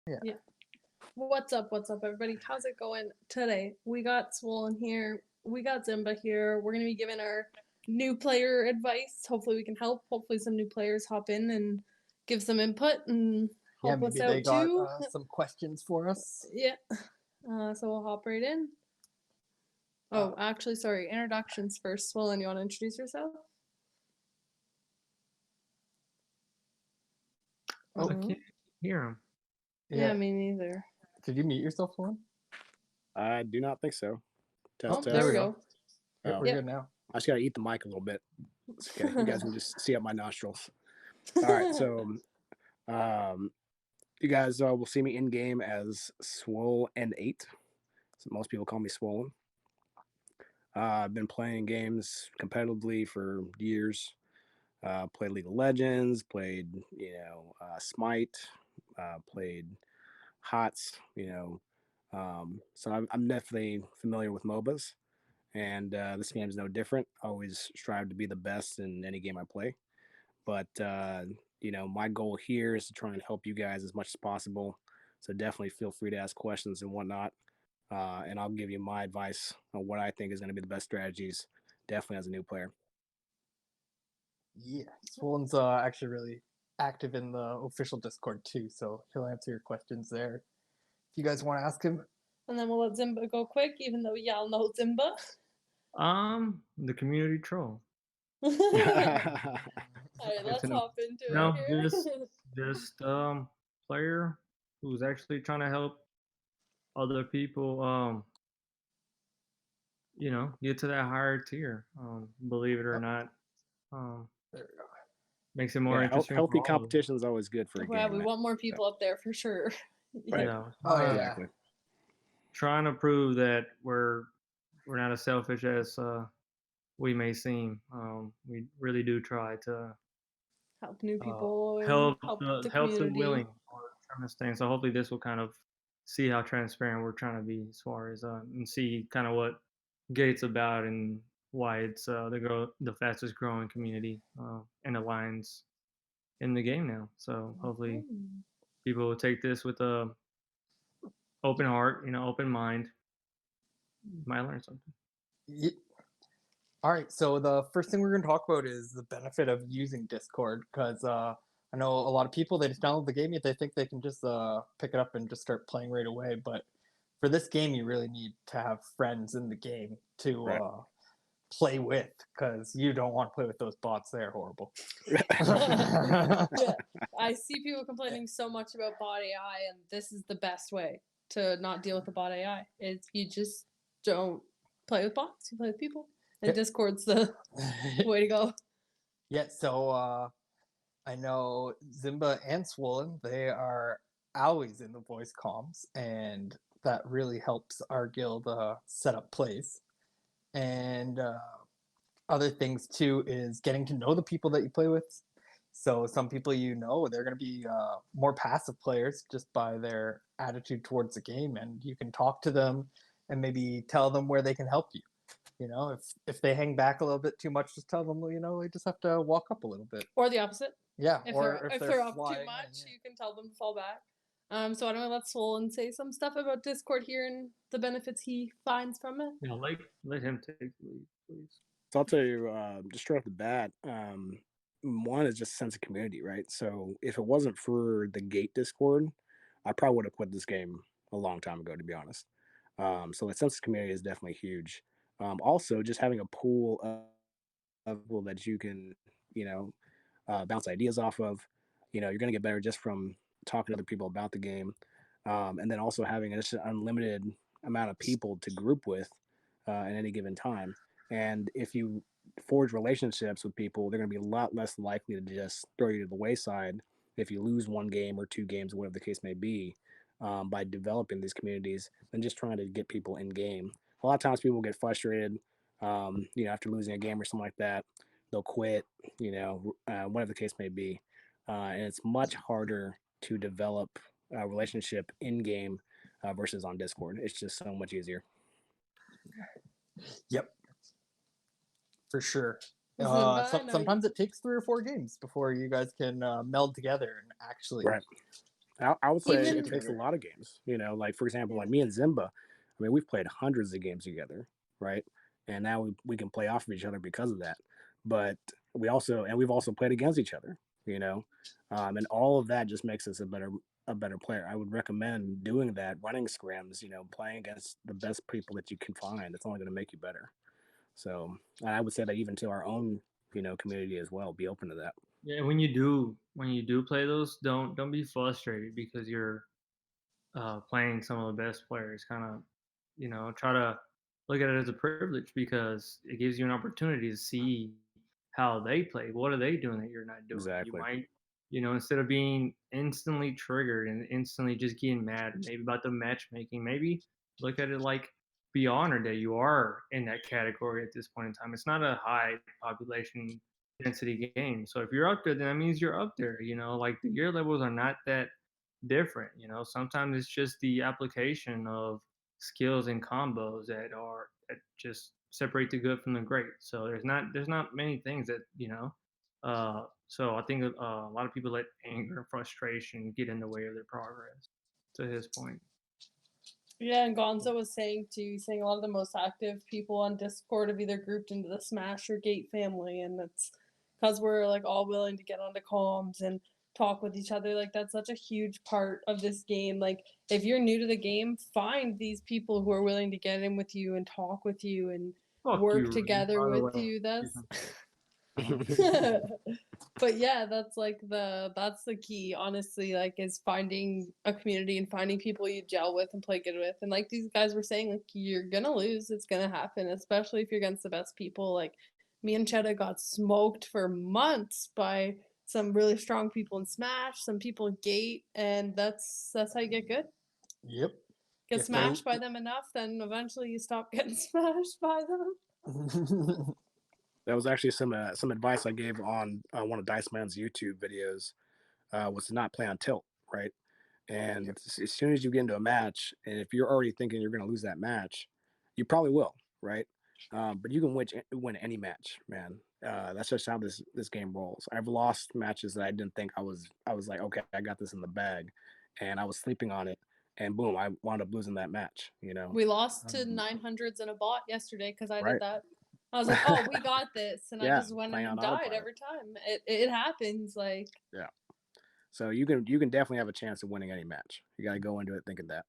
Yeah. What's up, everybody? How's it going today? We got Swollen here. We got Zimba here. We're going to be giving our new player advice. Hopefully we can help. Hopefully some new players hop in and give some input and help us maybe out they got too. some questions for us. Yeah. So we'll hop right in. Oh, actually, sorry. Introductions first. Swollen, you want to introduce yourself? I can't hear him. Yeah, me neither. Did you mute yourself, Swollen? I do not think so. Test, There we go. We're good now. I just got to eat the mic a little bit. It's okay. You guys can just see up my nostrils. All right. So you guys will see me in game as Swole and 8. So most people call me Swollen. I've been playing games competitively for years. Played League of Legends, played, Smite, played HOTS, so I'm definitely familiar with MOBAs, and this game is no different. I always strive to be the best in any game I play, but my goal here is to try and help you guys as much as possible. So definitely feel free to ask questions and whatnot, and I'll give you my advice on what I think is going to be the best strategies, definitely as a new player. Yeah, Swollen's actually really active in the official Discord too, so he'll answer your questions there if you guys want to ask him. And then we'll let Zimba go quick, even though y'all know Zimba. The community troll. All right, let's hop into it here. just player who's actually trying to help other people get to that higher tier. Believe it or not. There we go. Makes it more interesting. Healthy competition is always good for a game. Yeah, we want more people up there for sure. Right. Yeah. Exactly. Trying to prove that we're not as selfish as we may seem. We really do try to help new people, help the willing from this thing. So hopefully this will kind of see how transparent we're trying to be as far as and see kind of what Gate's about and why it's the fastest growing community and alliance in the game now. So hopefully people will take this with a open heart, open mind. Might learn something. Yeah. All right, so the first thing we're going to talk about is the benefit of using Discord, because I know a lot of people, they just download the game, yet they think they can just pick it up and just start playing right away. But for this game, you really need to have friends in the game to play with, because you don't want to play with those bots. They're horrible. Yeah. I see people complaining so much about bot AI, and this is the best way to not deal with the bot AI. It's you just don't play with bots, you play with people. And Discord's the way to go. Yeah, so I know Zimba and Swollen, they are always in the voice comms, and that really helps our guild set up plays. And other things too is getting to know the people that you play with. So some people they're going to be more passive players just by their attitude towards the game, and you can talk to them and maybe tell them where they can help you. If they hang back a little bit too much, just tell them, they just have to walk up a little bit. Or the opposite. Yeah. If they're up too much, you can tell them to fall back. So I don't know, let Swollen say some stuff about Discord here and the benefits he finds from it. Yeah, let him take the lead, please. So I'll tell you, just straight off the bat, one is just a sense of community, right? So if it wasn't for the Gate Discord, I probably would have quit this game a long time ago, to be honest. So the sense of community is definitely huge. Also, just having a pool of people that you can, bounce ideas off of. You're going to get better just from talking to other people about the game. And then also having just an unlimited amount of people to group with at any given time. And if you forge relationships with people, they're going to be a lot less likely to just throw you to the wayside if you lose one game or two games, whatever the case may be, by developing these communities than just trying to get people in game. A lot of times people get frustrated, after losing a game or something like that. They'll quit, whatever the case may be. And it's much harder to develop a relationship in game versus on Discord. It's just so much easier. Yep. For sure. Sometimes it takes 3 or 4 games before you guys can meld together and actually I would say Even it takes a lot of games. Like for example, like me and Zimba. I mean, we've played hundreds of games together, right? And now we can play off of each other because of that. But we've also played against each other. You know, and all of that just makes us a better player. I would recommend doing that, running scrims. Playing against the best people that you can find. It's only going to make you better. So and I would say that even to our own community as well. Be open to that. Yeah, when you do play those, don't be frustrated because you're playing some of the best players. Kind of, try to look at it as a privilege because it gives you an opportunity to see how they play. What are they doing that you're not doing? You Exactly. might, instead of being instantly triggered and instantly just getting mad, maybe about the matchmaking, maybe look at it like be honored that you are in that category at this point in time. It's not a high population density game. So if you're up there, then that means you're up there. Like the gear levels are not that different. Sometimes it's just the application of skills and combos that just separate the good from the great. So there's not many things that so I think a lot of people let anger and frustration get in the way of their progress. To his point. Yeah, and Gonzo was saying too, saying a lot of the most active people on Discord have either grouped into the Smash or Gate family, and it's because we're like all willing to get onto comms and talk with each other. Like that's such a huge part of this game. Like if you're new to the game, find these people who are willing to get in with you and talk with you and Fuck you, work Rudy, together by the with way. you. That's Mhm. but yeah, that's the key, honestly, like is finding a community and finding people you gel with and play good with. And like these guys were saying, like you're gonna lose, it's gonna happen, especially if you're against the best people. Like me and Cheddar got smoked for months by some really strong people in Smash, some people in Gate, and that's how you get good. Yep. Get If they're smashed by them enough, then eventually you stop getting smashed by them. That was actually some advice I gave on one of Dice Man's YouTube videos. Was to not play on tilt, right? And Yep. as soon as you get into a match, and if you're already thinking you're going to lose that match, you probably will, right? But you can win any match, man. That's just how this game rolls. I've lost matches that I didn't think I was like, okay, I got this in the bag, and I was sleeping on it, and boom, I wound up losing that match. We lost to 900s in a bot yesterday because I did Right? that. I was like, "Oh, we got this," and I Yeah, just went in playing on and died autopilot. every time. It happens. Like Yeah. So you can definitely have a chance of winning any match. You got to go into it thinking that.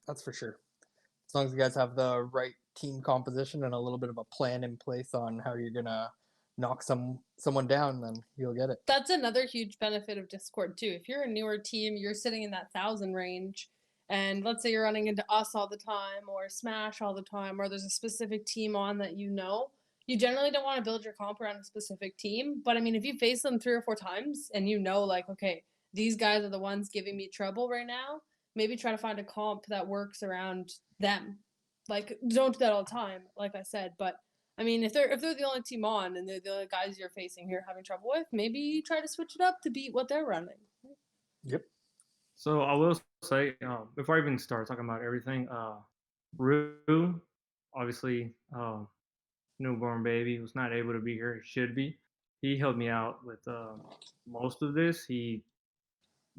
That's for sure. As long as you guys have the right team composition and a little bit of a plan in place on how you're gonna knock someone down, then you'll get it. that's another huge benefit of Discord too. If you're a newer team, you're sitting in that 1,000 range, and let's say you're running into us all the time, or Smash all the time, or there's a specific team on that you generally don't want to build your comp around a specific team. But I mean, if you face them 3 or 4 times and like, okay, these guys are the ones giving me trouble right now, maybe try to find a comp that works around them. Like, don't do that all the time, like I said, but I mean, if they're the only team on and they're the only guys you're facing you're having trouble with, maybe try to switch it up to beat what they're running. Yep. So I will say, before I even start talking about everything, Rue, obviously, newborn baby, was not able to be here. He should be. He helped me out with most of this. He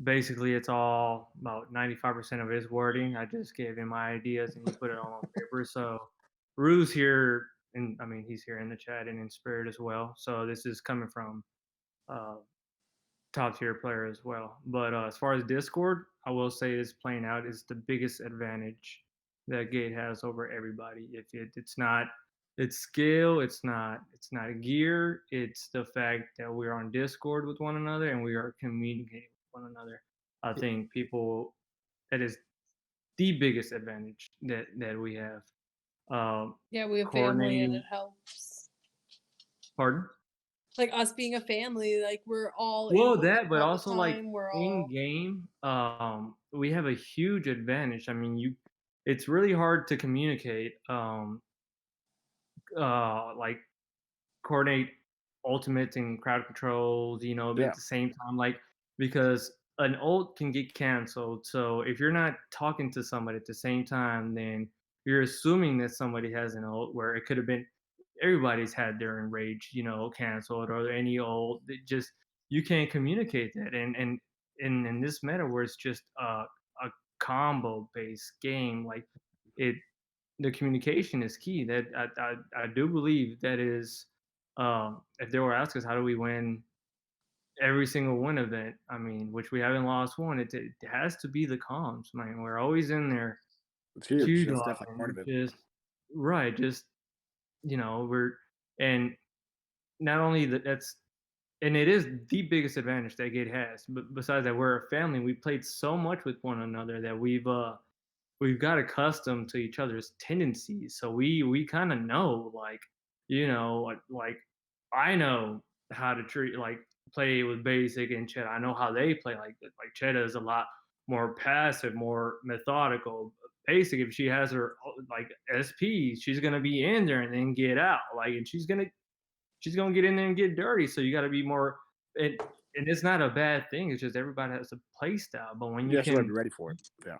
basically, it's all about 95% of his wording. I just gave him my ideas and he put it all on paper. So Rue's here, and I mean, he's here in the chat and in spirit as well. So this is coming from uh, top tier player as well. But as far as Discord, I will say this playing out is the biggest advantage that Gate has over everybody. If it's not it's skill, it's not gear, it's the fact that we're on Discord with one another and we are communicating with one another. I think people that is the biggest advantage that we have. Yeah, we have family and it Coordinating. helps. Pardon? Like us being a family, like we're all Well, in that, but all the also like time. We're in all game, we have a huge advantage. I mean, it's really hard to communicate, like coordinate ultimates and crowd controls, but at Yeah. the same time, like because an ult can get canceled. So if you're not talking to somebody at the same time, then you're assuming that somebody has an ult where it could have been everybody's had their enrage, canceled or any ult. It just you can't communicate that, and in this meta where it's just a combo based game, like it the communication is key. That I do believe that is, if they were asked us how do we win every single win event, I mean, which we haven't lost one, it has to be the comms, man. We're always in there, It's huge. Q That's definitely part dogging, of it. just right, just we're and not only that's and it is the biggest advantage that Gate has. But besides that, we're a family. We played so much with one another that we've got accustomed to each other's tendencies. So we kind of know, like, like I know how to treat, like, play with basic and Cheddar. I know how they play. Like Cheddar is a lot more passive, more methodical. Basic, if she has her like SP, she's gonna be in there and then get out. Like, and she's gonna get in there and get dirty. So you got to be more. And and it's not a bad thing. It's just everybody has a play style. But when You you actually have to can, be ready for it. Yeah.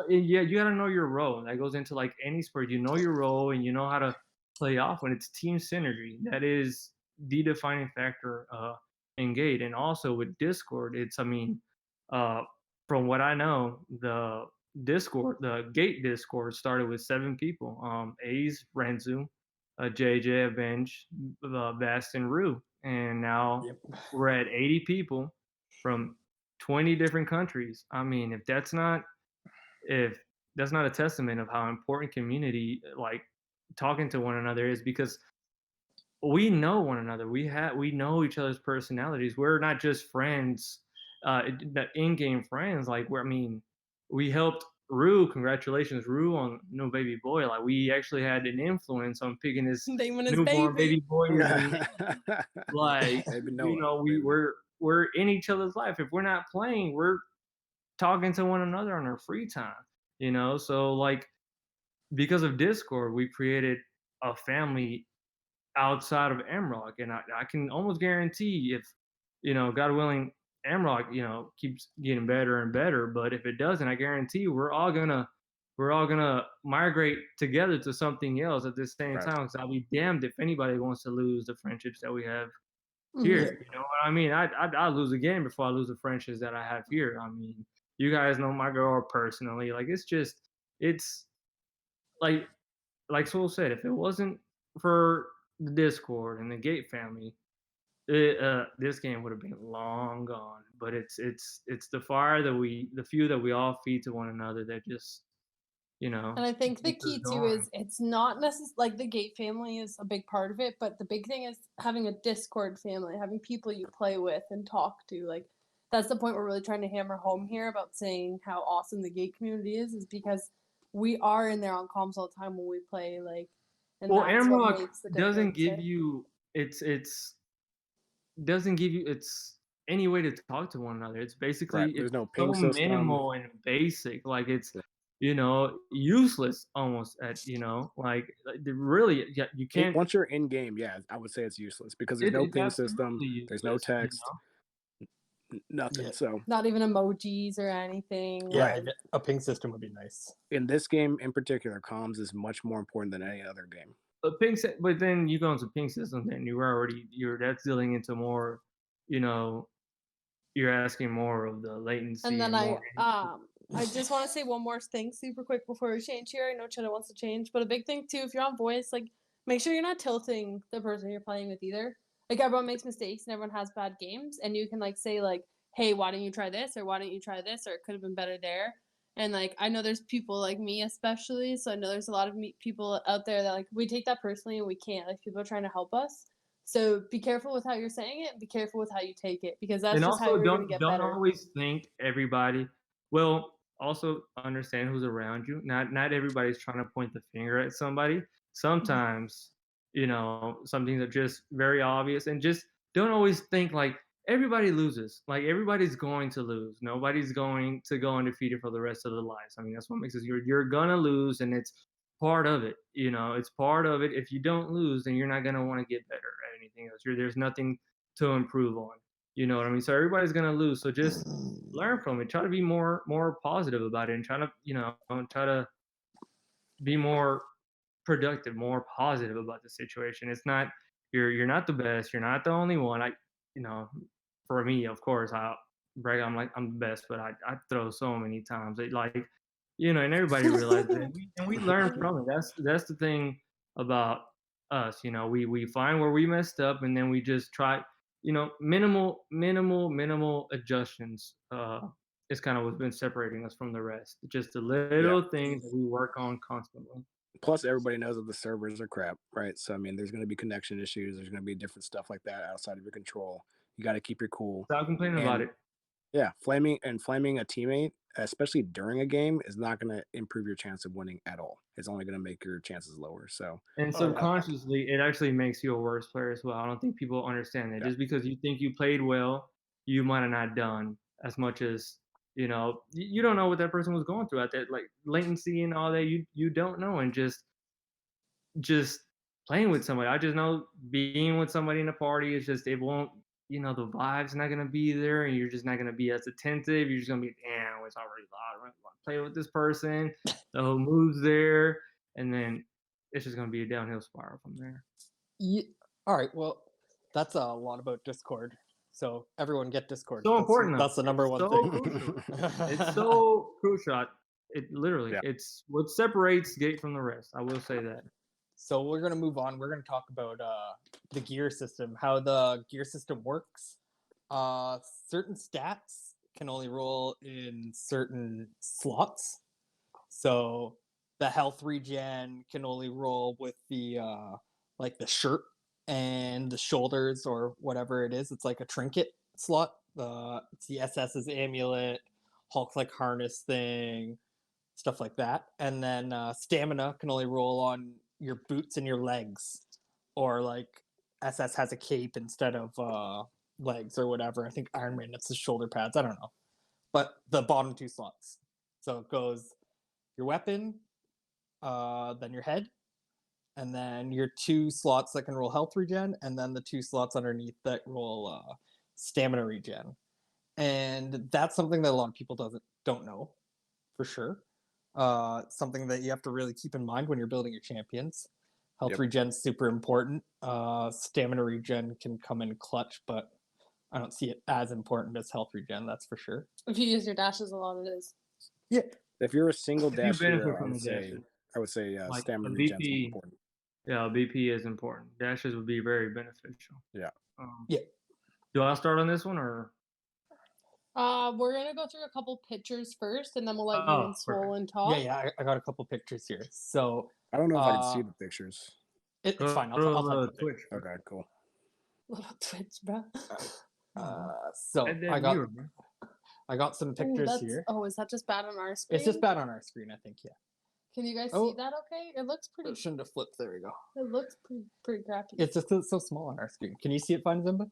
yeah, you got to know your role. That goes into like any sport. You know your role and you know how to play off when it's team synergy. That is the defining factor in Gate. And also with Discord, it's, I mean, uh, from what I know, the Gate Discord started with 7 people. A's, Renzu, JJ, Avenge, Bast, and Rue. And now Yep. we're at 80 people from 20 different countries. I mean, if that's not a testament of how important community, like talking to one another is, because we know one another. We know each other's personalities. We're not just friends, the in-game friends. Like, I mean, we helped Rue. Congratulations, Rue, on No Baby Boy. Like, we actually had an influence on picking his Naming his newborn baby baby. boy's name. Like, Maybe Noah. we're in each other's life. If we're not playing, we're talking to one another on our free time. So, like, because of Discord, we created a family outside of Amrock, and I can almost guarantee, if God willing, Amrock keeps getting better and better, but if it doesn't, I guarantee we're all gonna migrate together to something else at the same Right. time, because I'll be damned if anybody wants to lose the friendships that we have Mhm. here. You know what I mean? I'd lose a game before I lose the friendships that I have here. I mean, you guys know my girl personally. Like, it's like Soul said, if it wasn't for the Discord and the Gate family, this game would have been long gone. But it's the fire the fuel that we all feed to one another that just And I think the keeps us key too going. is it's not necessarily like the Gate family is a big part of it, but the big thing is having a Discord family, having people you play with and talk to. Like, that's the point we're really trying to hammer home here about saying how awesome the Gate community is because we are in there on comms all the time when we play. Like, and Well, that's what Amrock makes the doesn't difference. give you doesn't give you any way to talk to one another. It's basically Right. There's no so ping system. minimal and basic. Like, it's useless almost really, yeah, you can't. Once you're in game, yeah, I would say it's useless because there's no It's ping system. absolutely There's no useless. text. Nothing. Yeah. So Not even emojis or anything. Yeah, Like, a ping system would be nice. in this game in particular, comms is much more important than any other game. But then you go into ping system, then that's dealing into more, you're asking more of the latency and then more. I just want to say one more thing super quick before we change here. I know Cheddar wants to change, but a big thing too, if you're on voice, like, make sure you're not tilting the person you're playing with either. Like, everyone makes mistakes and everyone has bad games, and you can like say like, hey, why don't you try this, or why don't you try this, or it could have been better there. And like, I know there's people like me especially, so I know there's a lot of people out there that like we take that personally and we can't. Like, people are trying to help us. So be careful with how you're saying it. Be careful with how you take it, because that's And just how also, you're gonna get don't better. always think everybody. Well, also understand who's around you. Not everybody's trying to point the finger at somebody. Sometimes, some things are just very obvious, and just don't always think like everybody loses. Like, everybody's going to lose. Nobody's going to go undefeated for the rest of their lives. I mean, that's what makes us. You're gonna lose, and it's part of it. It's part of it. If you don't lose, then you're not gonna want to get better at anything else. There's nothing to improve on. You know what I mean? So everybody's gonna lose. So just learn from it. Try to be more positive about it, and try to be more productive, more positive about the situation. It's not you're not the best. You're not the only one. For me, of course, brag. I'm like I'm the best, but I throw so many times. It like, and everybody realizes it, and we learn from it. That's the thing about us. We find where we messed up, and then we just try. Minimal adjustments. Is kind of what's been separating us from the rest. Just the little things that we work on constantly. Plus, everybody knows that the servers are crap, right? So, I mean, there's going to be connection issues. There's going to be different stuff like that outside of your control. You got to keep your cool. Stop complaining about it. Yeah, flaming a teammate, especially during a game, is not going to improve your chance of winning at all. It's only going to make your chances lower. So, and subconsciously, it actually makes you a worse player as well. I don't think people understand that. Just because you think you played well, you might have not done as much as you don't know what that person was going through at that, like latency and all that. You don't know, and just playing with somebody. I just know being with somebody in a party is just, it won't, the vibe's not gonna be there, and you're just not gonna be as attentive. You're just gonna be, damn, it's already loud. I want to play with this person. The whole mood's there, and then it's just gonna be a downhill spiral from there. Yeah. All right. Well, that's a lot about Discord. So everyone get Discord. So important. That's the number one thing. Crucial. It's so crucial. It literally, it's what separates Gate from the rest. I will say that. So we're going to move on. We're going to talk about the gear system, how the gear system works. Certain stats can only roll in certain slots. So the health regen can only roll with the like the shirt and the shoulders or whatever it is. It's like a trinket slot. It's the SS's amulet, Hulk like harness thing, stuff like that. And then stamina can only roll on your boots and your legs, or like SS has a cape instead of legs or whatever. I think Iron Man, it's the shoulder pads. I don't know, but the bottom two slots. So it goes your weapon, then your head, and then your two slots that can roll health regen, and then the two slots underneath that roll stamina regen. And that's something that a lot of people don't know for sure. Something that you have to really keep in mind when you're building your champions. Health regen is super important. Stamina regen can come in clutch, but I don't see it as important as health regen, that's for sure. If you use your dashes a lot, it is. Yeah. If you're a single dash hero, I would say like stamina regen is important. Yeah, BP is important. Dashes would be very beneficial. Yeah. Do I start on this one, or? We're gonna go through a couple pictures first, and then we'll let you and Swollen talk. Yeah, I got a couple pictures here. So I don't know if I can see the pictures. It's fine. I'll type the Twitch. Okay, cool. Little Twitch, bro. So I got some pictures here. Oh, is that just bad on our screen? It's just bad on our screen, I think. Yeah. Can you guys see that? Okay, it looks pretty. It shouldn't have flipped. There we go. It looks pretty crappy. It's just so small on our screen. Can you see it fine, Zimba?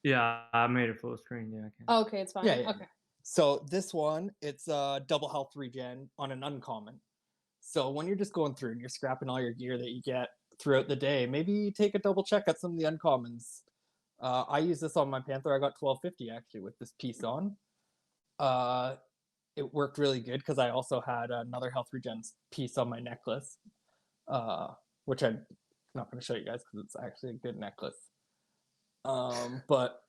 Yeah, I made it full screen. Yeah, I can. Oh, okay, it's fine. Yeah. Okay. So this one, it's double health regen on an uncommon. So when you're just going through and you're scrapping all your gear that you get throughout the day, maybe take a double check at some of the uncommons. I use this on my Panther. I got 1250 actually with this piece on. It worked really good because I also had another health regen piece on my necklace, which I'm not going to show you guys because it's actually a good necklace. But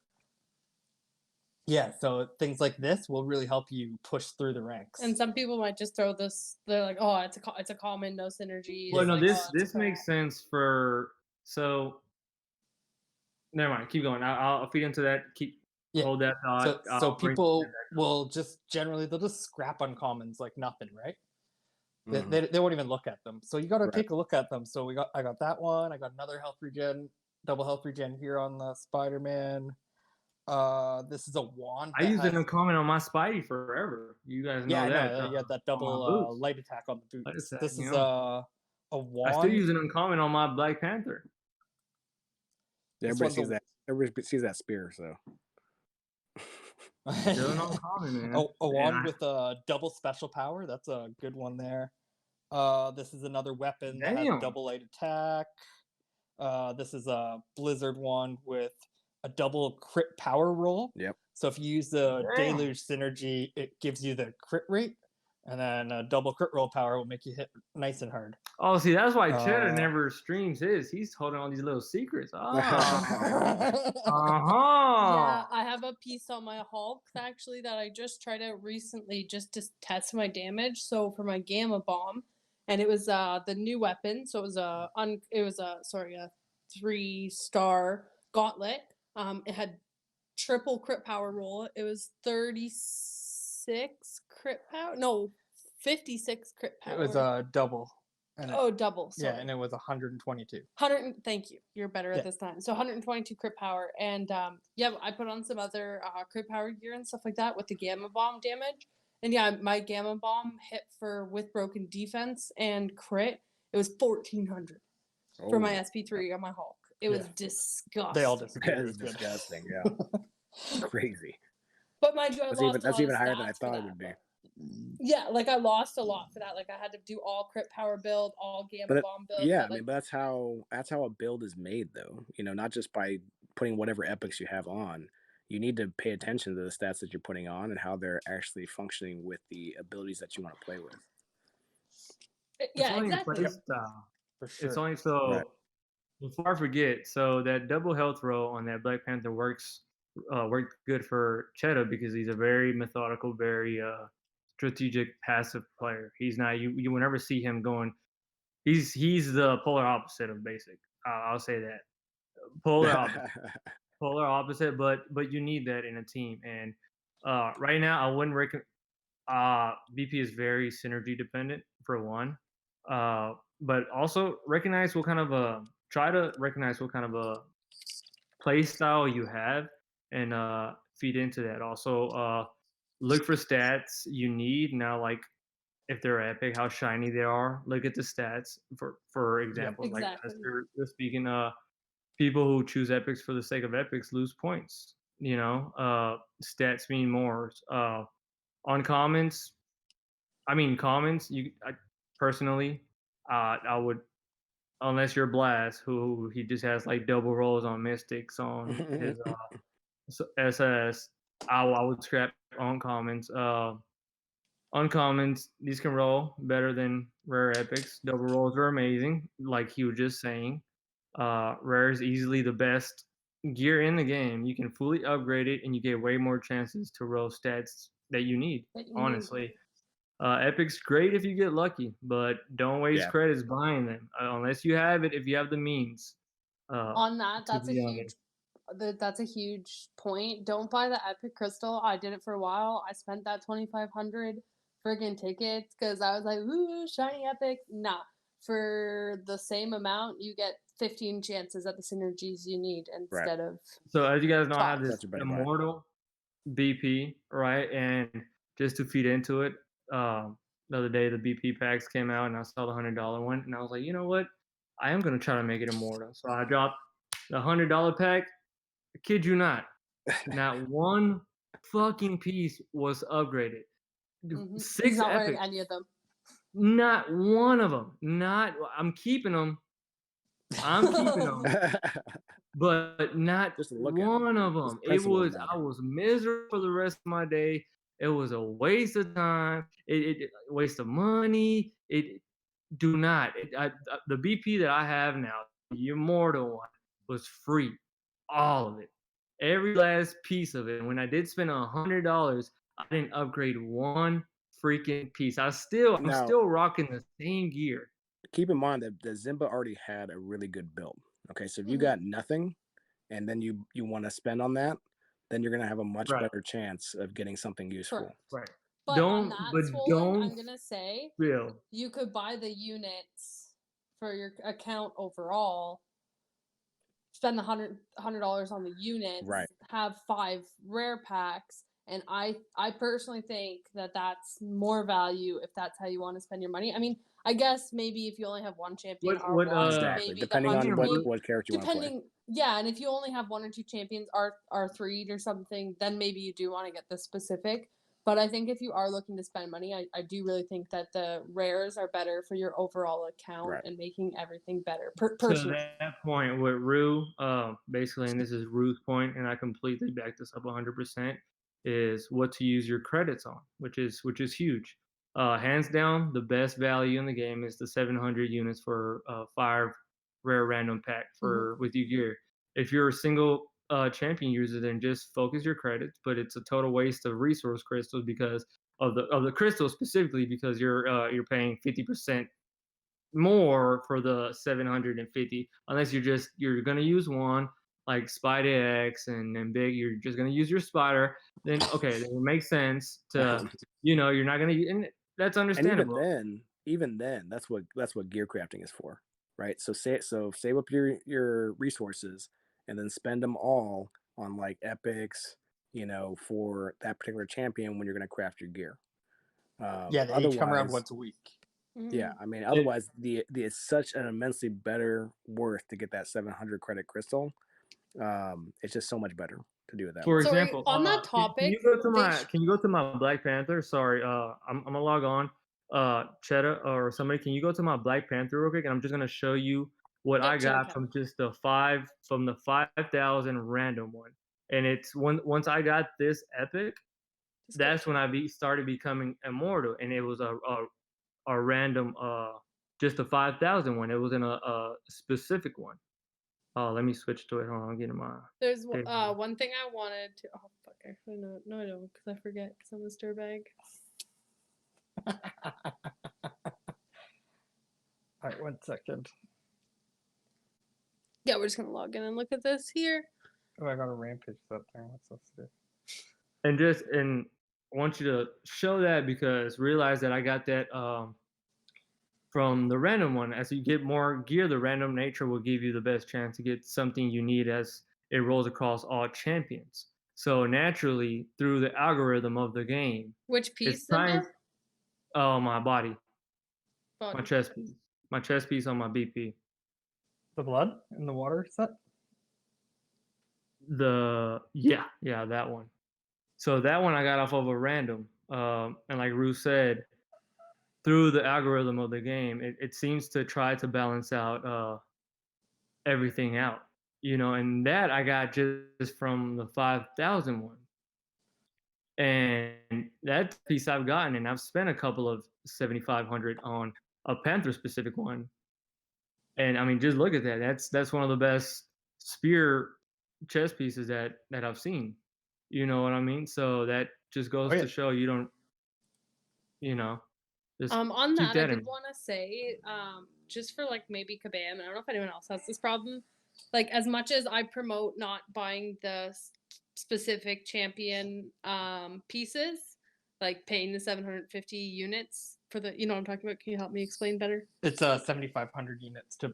yeah, so things like this will really help you push through the ranks. And some people might just throw this. They're like, "Oh, it's a common, no synergy." Well, no, like, this makes sense for so. Never mind. Keep going. I'll feed into that. Hold that thought. So people will just they'll just scrap uncommons like nothing, right? Mm-hmm. They won't even look at them. So you got to take a look at them. So I got that one. I got another health regen, double health regen here on the Spider-Man. This is a wand. I used an uncommon on my Spidey forever. You guys know that. Yeah, that double light attack on the boots. This is a wand. I still use an uncommon on my Black Panther. Yeah, everybody sees that spear, so. Still an uncommon, man. A wand with a double special power. That's a good one there. This is another weapon that has double light attack. This is a Blizzard wand with a double crit power roll. Yep. So if you use the Deluge synergy, it gives you the crit rate, And then a double crit roll power will make you hit nice and hard. Oh, see, that's why Cheddar Uh, never streams his. He's holding all these little secrets. Oh, Yeah, uh-huh. I have a piece on my Hulk actually that I just tried out recently just to test my damage. So for my Gamma Bomb, and it was the new weapon. So it was a 3-star gauntlet. It had triple crit power roll. It was 36 crit power. No, 56 crit power. It was a double. And double. Sorry. yeah, and it was 122. Thank you. You're better at this time. So 122 crit power, and yeah, I put on some other crit power gear and stuff like that with the Gamma Bomb damage. And yeah, my Gamma Bomb hit with broken defense and crit. It was 1400 for my SP3 on my Hulk. It was disgusting. They all disappeared. That It is was good. disgusting. Yeah, it's crazy. But mind you, That's even higher than I thought it would be. Yeah, like I lost a lot for that. Like I had to do all crit power build, all Gamma Bomb build. Yeah, but, I mean, but that's how a build is made, though. You know, not just by putting whatever epics you have on. You need to pay attention to the stats that you're putting on and how they're actually functioning with the abilities that you want to play with. Yeah, It's only exactly. play style. For sure. It's only so. Right. Before I forget, so that double health roll on that Black Panther worked good for Cheetah because he's a very methodical, very strategic, passive player. He's not you will never see him going. He's the polar opposite of basic. I'll say that polar opposite. But you need that in a team. And right now, I wouldn't recommend. BP is very synergy dependent for one, but also try to recognize what kind of a play style you have and feed into that. Also, look for stats you need now, like if they're epic, how shiny they are. Look at the stats for example, like as you're speaking, people who choose epics for the sake of epics lose points. You know, stats mean more. On commons, commons. Personally, I would, unless you're Blast, who he just has like double rolls on Mystics on his SS. I would scrap uncommons. Uncommons, these can roll better than rare epics. Double rolls are amazing, like he was just saying. Rare is easily the best gear in the game. You can fully upgrade it, and you get way more chances to roll stats that you need. Honestly. Epic's great if you get lucky, but don't waste credits buying them unless you have it. If you have the means. On that, that's a huge point. Don't buy the Epic Crystal. I did it for a while. I spent that 2,500 friggin' tickets because I was like, ooh, shiny Epic. Nah, for the same amount, you get 15 chances at the synergies you need instead of. So as you guys know, I have this Immortal BP, right? And just to feed into it, the other day the BP packs came out and I saw the $100 one and I was like, you know what? I am gonna try to make it Immortal. So I dropped the $100 pack. I kid you not one fucking piece was upgraded. Mm-hmm. 6 not epics. wearing any of them. Not one of them. I'm keeping them. But not just one of them. I was miserable for the rest of my day. It was a waste of time. It waste of money. The BP that I have now, the Immortal one, was free. All of it. Every last piece of it. When I did spend $100, I didn't upgrade one freaking piece. I'm still rocking the same gear. Keep in mind that Zimba already had a really good build. Okay, so if you got nothing and then you want to spend on that, then you're going to have a much better chance of getting something useful. Correct. Right. But don't, on that, but Swollen, don't I'm going to say feel. You could buy the units for your account overall, spend the $100 on the units, have 5 rare packs, and I personally think that that's more value if that's how you want to spend your money. I mean, I guess maybe if you only have one champion exactly. Depending on what character you want to play. Yeah, and if you only have 1 or 2 champions, R3'd or something, then maybe you do want to get the specific. But I think if you are looking to spend money, I do really think that the rares are better for your overall account and making everything better. Personally. To that point with Rue, basically, and this is Rue's point, and I completely back this up 100%, is what to use your credits on, which is huge. Hands down, the best value in the game is the 700 units for 5 rare random pack for with your gear. If you're a single champion user, then just focus your credits. But it's a total waste of resource crystals because of the crystals specifically because you're paying 50% more for the 750 unless you're gonna use one like Spider X and then big. You're just gonna use your spider. Then okay, then it makes sense to you're not gonna and that's And understandable. even then, that's what gear crafting is for, right? Save up your resources and then spend them all on like epics, for that particular champion when you're going to craft your gear. Yeah, they each come around Otherwise, once a week. yeah, I mean, It- otherwise it's such an immensely better worth to get that 700 credit crystal. It's just so much better to do it that For way. So example, on that can topic, you go to they my can you go to my Black Panther? Sorry, I'm gonna log on. Cheddar or somebody, can you go to my Black Panther real quick? And I'm just gonna show you what Yep, I Cheddar got can. from just the 5,000 random one. And it's once I got this epic, Just go that's when check. I started becoming immortal, and it was a random just a 5,000 one. It wasn't a specific one. Let me switch to it. Hold on, I'm getting my There's page. one thing I wanted to. Oh fuck! Actually, no, I don't, because I forget because I'm a stir bag. All right, 1 second. Yeah, we're just gonna log in and look at this here. Oh, I got a rampage that thing. What's this? And I want you to show that because realize that I got that from the random one. As you get more gear, the random nature will give you the best chance to get something you need as it rolls across all champions. So naturally, through the algorithm of the game, Which it's piece, trying. Simba? Oh, my body, my Body. chest piece, my chest piece on my BP. The blood in the water set? Yeah, that one. So that one I got off of a random. And like Rue said, through the algorithm of the game, it seems to try to balance out everything out, and that I got just from the 5,000 one. And that piece I've gotten, and I've spent a couple of 7,500 on a Panther specific one. And I mean, just look at that. That's one of the best spear chess pieces that I've seen. You know what I mean? So that just goes yeah. to show you don't, just On keep that, I that did in. want to say, just for like maybe Kabam, and I don't know if anyone else has this problem. Like, as much as I promote not buying the specific champion pieces, like paying the 750 units for the, you know what I'm talking about? Can you help me explain better? It's 7,500 units to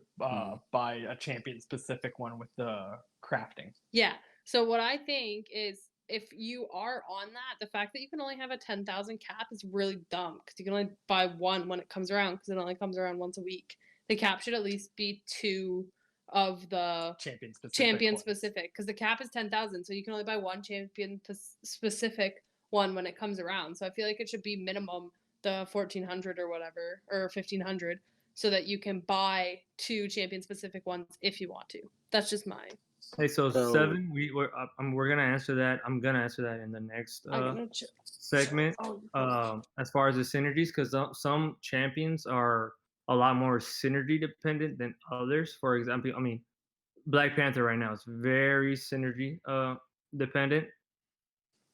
buy a champion specific one with the crafting. Yeah. So what I think is, if you are on that, the fact that you can only have a 10,000 cap is really dumb, because you can only buy one when it comes around, because it only comes around once a week. The cap should at least be 2 of the champion specific, because the cap is 10,000, so you can only buy one champion specific one when it comes around. So I feel like it should be minimum the 1,400 or whatever, or 1,500, so that you can buy 2 champion specific ones if you want to. That's just mine. Hey, so So- 7, we're gonna answer that. I'm gonna answer that in the next segment. As far as the synergies, because some champions are a lot more synergy dependent than others. For example, I mean, Black Panther right now is very synergy dependent,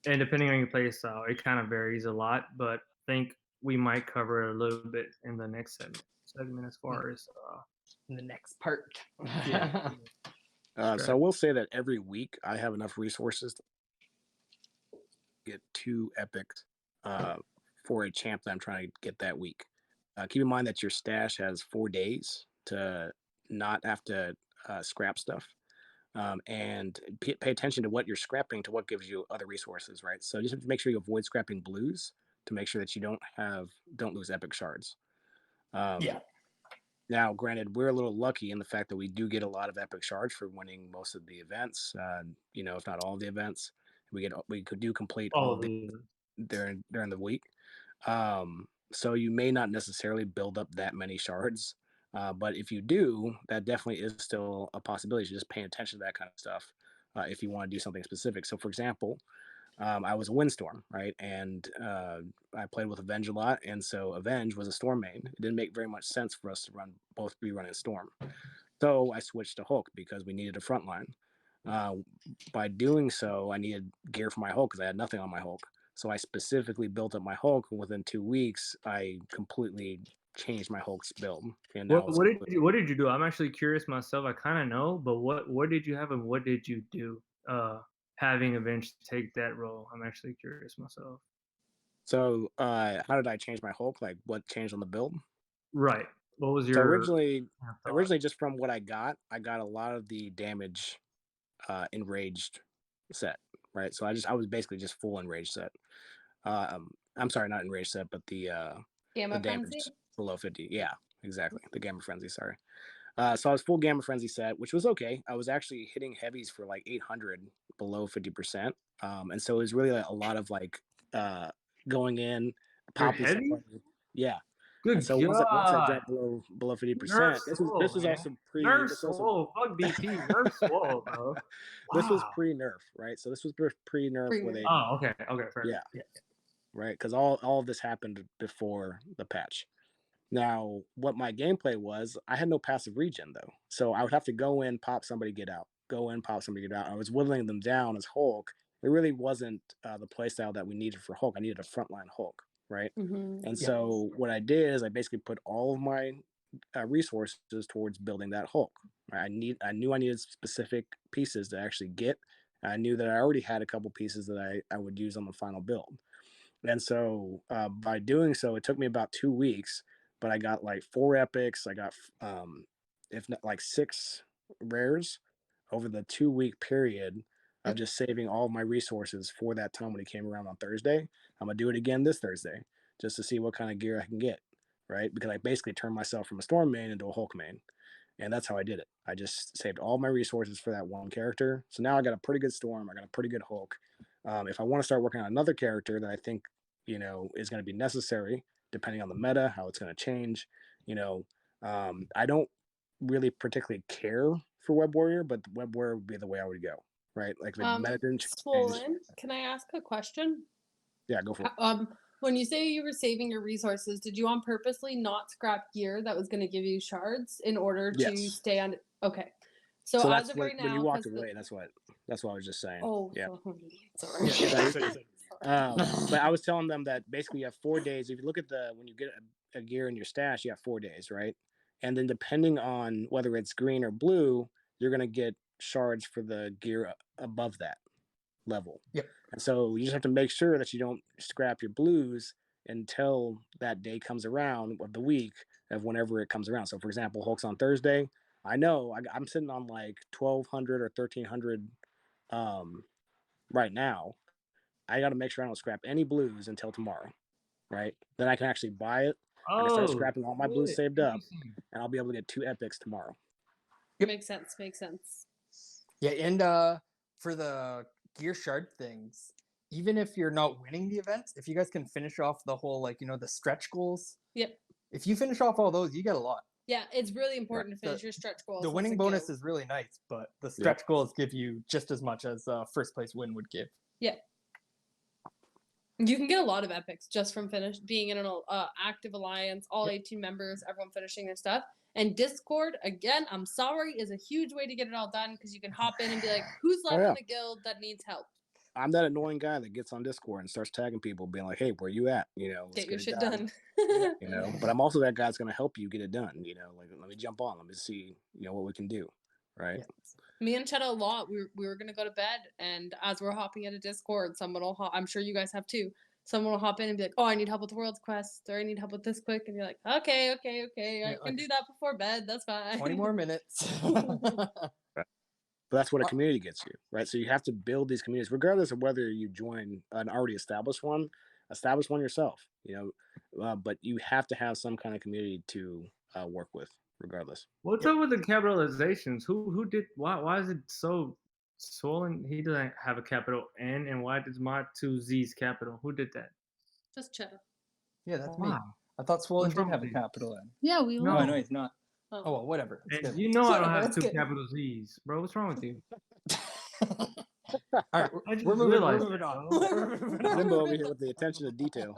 and depending on your play style, it kind of varies a lot. But I think we might cover it a little bit in the next segment as far as in the next part. yeah. So I will say that every week I have enough resources to get 2 epics for a champ that I'm trying to get that week. Keep in mind that your stash has 4 days to not have to scrap stuff. And pay attention to what you're scrapping to what gives you other resources, right? So just have to make sure you avoid scrapping blues to make sure that you don't lose epic shards. Yeah. Now, granted, we're a little lucky in the fact that we do get a lot of epic shards for winning most of the events. If not all of the events, we could do complete all of the during the week. So you may not necessarily build up that many shards, but if you do, that definitely is still a possibility. So just pay attention to that kind of stuff if you want to do something specific. So, for example, I was a Windstorm, right? And I played with Avenge a lot, and so Avenge was a Storm main. It didn't make very much sense for us to be running Storm. So I switched to Hulk because we needed a front line. By doing so, I needed gear for my Hulk because I had nothing on my Hulk. So I specifically built up my Hulk, and within 2 weeks, I completely changed my Hulk's build. And now What did you do? I'm actually curious myself. I kind of know, but what did you have and what did you do? Having Avenge take that role, I'm actually curious myself. So how did I change my Hulk? Like what changed on the build? Right. What was your So originally thought? just from what I got a lot of the damage enraged set, right? So I was basically just full enraged set. I'm sorry, not enraged set, but the Gamma damage Frenzy? below 50. Yeah, exactly. The Gamma Frenzy, sorry. So I was full Gamma Frenzy set, which was okay. I was actually hitting heavies for like 800 below 50%. And so it was really like a lot of like going in, You're popping heavy? somebody. Yeah. And Good so once I God. dropped below Nerf 50%, swole, this was man. also Nerf swole. Fuck BP. Nerf swole, bro. this was Wow. pre nerf, right? So this was pre nerf where they Oh, okay. Okay, fair. yeah, Yeah. right? Because all of this happened before the patch. Now, what my gameplay was, I had no passive regen though, so I would have to go in, pop somebody, get out, go in, pop somebody, get out. I was whittling them down as Hulk. It really wasn't the playstyle that we needed for Hulk. I needed a frontline Hulk, right? Mm-hmm. And Yeah. so what I did is I basically put all of my resources towards building that Hulk. I knew I needed specific pieces to actually get. I knew that I already had a couple pieces that I would use on the final build. And so by doing so, it took me about 2 weeks, but I got like 4 epics. I got, if not like 6 rares over the 2 week period of just saving all of my resources for that time when it came around on Thursday. I'm going to do it again this Thursday just to see what kind of gear I can get, right? Because I basically turned myself from a Storm main into a Hulk main. And that's how I did it. I just saved all my resources for that one character. So now I got a pretty good Storm. I got a pretty good Hulk. If I want to start working on another character that I think is going to be necessary, depending on the meta, how it's going to change, I don't really particularly care for Web Warrior, but Web Warrior would be the way I would go, right? Like if the meta didn't change. Swollen, can I ask a question? Yeah, go for it. When you say you were saving your resources, did you on purposely not scrap gear that was going to give you shards in order to Yes. stay on? Okay, so that's as of right now, when you walked away. That's what I was just saying. Oh, yeah. Sorry. But I was telling them that basically you have 4 days. If you look at when you get a gear in your stash, you have 4 days, right? And then depending on whether it's green or blue, you're gonna get shards for the gear above that level. Yep. And so you just have to make sure that you don't scrap your blues until that day comes around of the week of whenever it comes around. So for example, Hulk's on Thursday. I know I'm sitting on like 1,200 or 1,300 right now. I got to make sure I don't scrap any blues until tomorrow, right? Then I can actually buy it. I can start scrapping all my blues saved up, and I'll be able to get 2 epics tomorrow. Yep. Makes sense. Yeah, and for the gear shard things, even if you're not winning the events, if you guys can finish off the whole the stretch goals. Yep. If you finish off all those, you get a lot. Yeah, it's really important to finish your stretch goals. The winning bonus is really nice, but the stretch goals give you just as much as first place win would give. Yeah. You can get a lot of epics just from being in an active alliance, all 18 members, everyone finishing their stuff. And Discord, again, I'm sorry, is a huge way to get it all done because you can hop in and be like, who's left in the guild that needs help? I'm that annoying guy that gets on Discord and starts tagging people, being like, hey, where you at? Get your shit done. But I'm also that guy that's going to help you get it done. Like, let me jump on. Let me see, what we can do. Right. Yeah. Me and Chet a lot. We were gonna go to bed, and as we're hopping into Discord, someone will I'm sure you guys have too. Someone will hop in and be like, "Oh, I need help with the world's quest, or I need help with this quick," and you're like, "Okay, I can do that before bed. That's fine." 20 more minutes. But that's what a community gets you, right? So you have to build these communities, regardless of whether you join an already established one. Establish one yourself, but you have to have some kind of community to work with. Regardless. What's up with the capitalizations? Who did why is it so swollen? He doesn't have a capital N, and why does my 2 Z's capital? Who did that? Just Cheddar. Yeah, that's me. I thought Swollen did have a capital N. Yeah, we No, I know he's not. Oh well, whatever. I don't have 2 capital Z's, bro. What's wrong with you? All right, I just we're moving realized. on. bro. We're moving on. Zimbo over here with the attention to detail.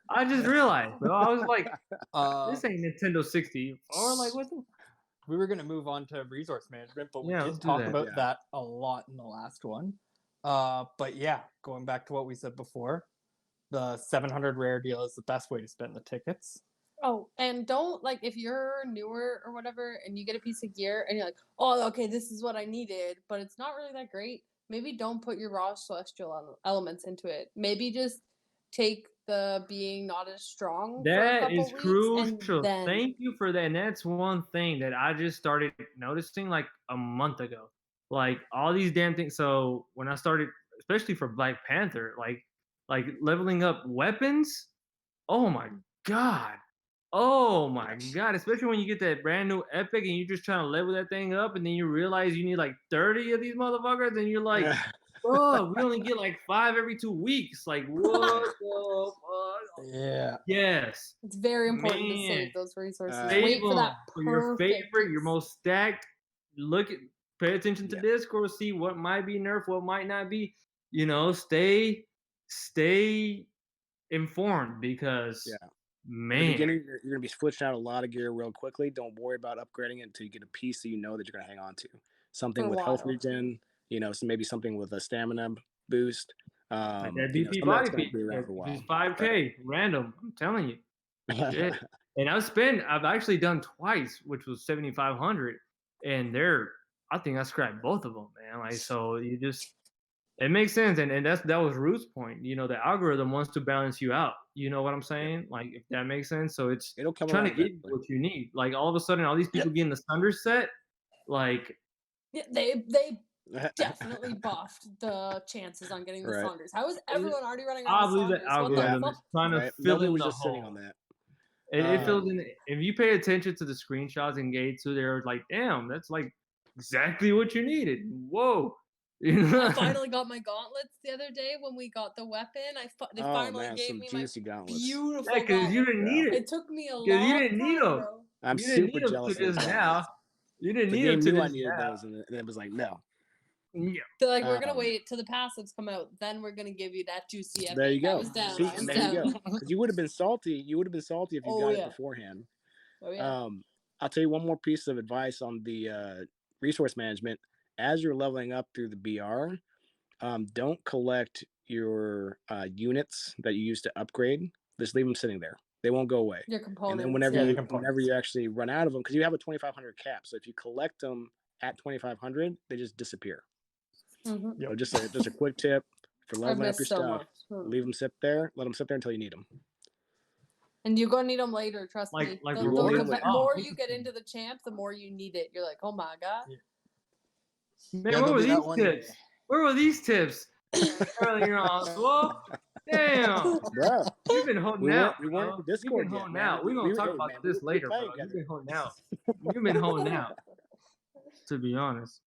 I just realized, bro. I was like, Uh, this ain't Nintendo 64. Like, what the? we were going to move on to resource management, but we Yeah, let's did do talk that. about Yeah. that a lot in the last one. But yeah, going back to what we said before, the 700 rare deal is the best way to spend the tickets. Oh, and don't like if you're newer or whatever and you get a piece of gear and you're like, oh, okay, this is what I needed, but it's not really that great. Maybe don't put your raw celestial elements into it. Maybe just take the being not as strong for a That couple is weeks crucial. and then Thank you for that. And that's one thing that I just started noticing like a month ago. Like all these damn things. So when I started, especially for Black Panther, like leveling up weapons. Oh my god. Oh my god. Especially when you get that brand new epic and you're just trying to level that thing up, and then you realize you need like 30 of these motherfuckers, and you're like, oh, we only get like 5 every 2 weeks. Like, what the fuck? Yeah. Yes. it's very important to Man. save those resources. Save Wait for that for your perfect favorite, your piece. most stacked. Pay attention to Yeah. Discord, see what might be nerfed, what might not be. You know, stay informed because Yeah. In the man, beginning, you're going to be switching out a lot of gear real quickly. Don't worry about upgrading it until you get a piece that you know that you're going to hang on to. Something For a with health while. regen, so maybe something with a stamina boost. like that You know, DP some of that's body going to piece, be around for a while. just 5K random. I'm telling you. Shit. And I've actually done twice, which was 7,500, and I think I scrapped both of them, man. Like, so it makes sense, and that was Root's point. You know, the algorithm wants to balance you out. You know what I'm saying? Like, if that makes sense. So it's It'll come trying to around get you eventually. what you need. Like all of a sudden, all these people getting the Thunder set, like Yeah, they definitely buffed the chances on getting the Right. Saunders. How is everyone already running I around the believe the Saunders? What the algorithm fuck? is trying to Right. fill Nobody in was the just sitting hole. on that. It fills in. If you pay attention to the screenshots and gate too, they're like, damn, that's like exactly what you needed. Whoa. I finally got my gauntlets the other day when we got the weapon. They Oh finally man, gave some me my juicy gauntlets. beautiful Yeah, because you gauntlet. didn't need it. It took me a long Because you time, didn't need them. bro. I'm You didn't super need them jealous to of those just gauntlets. now. You didn't The need them game to knew I just needed now. those, and it was like, no. Yeah. They're like, we're gonna Um, wait till the passives come out, then we're gonna give you that juicy epic. There you I go. was down. See, I was and there you down. go. Because you would have been salty. You would have been salty if you Oh, got yeah. it beforehand. Oh yeah. I'll tell you one more piece of advice on the resource management. As you're leveling up through the BR, don't collect your units that you use to upgrade. Just leave them sitting there. They won't go away. Your And components. then whenever Yeah, the you components. actually run out of them, because you have a 2,500 cap, so if you collect them at 2,500, they just disappear. Mhm. Yep. So just a quick tip for I've leveling up your missed so stuff. much. Leave them sit there. Let them sit there until you need them. And you're gonna need them later, trust Like- me. like The you will need 'em the later. more Oh, you get into the champ, the more you need it. You're like, oh my god. Man, Yeah, where there'll were be that these one- tips? Where were these tips earlier on? Well, damn. Bro, You've been holding we out. weren't in bro. Discord You've been yet, holding man. out. We're gonna talk about this we were later, playing bro. You've together. been holding out. You've been holding out. To be honest.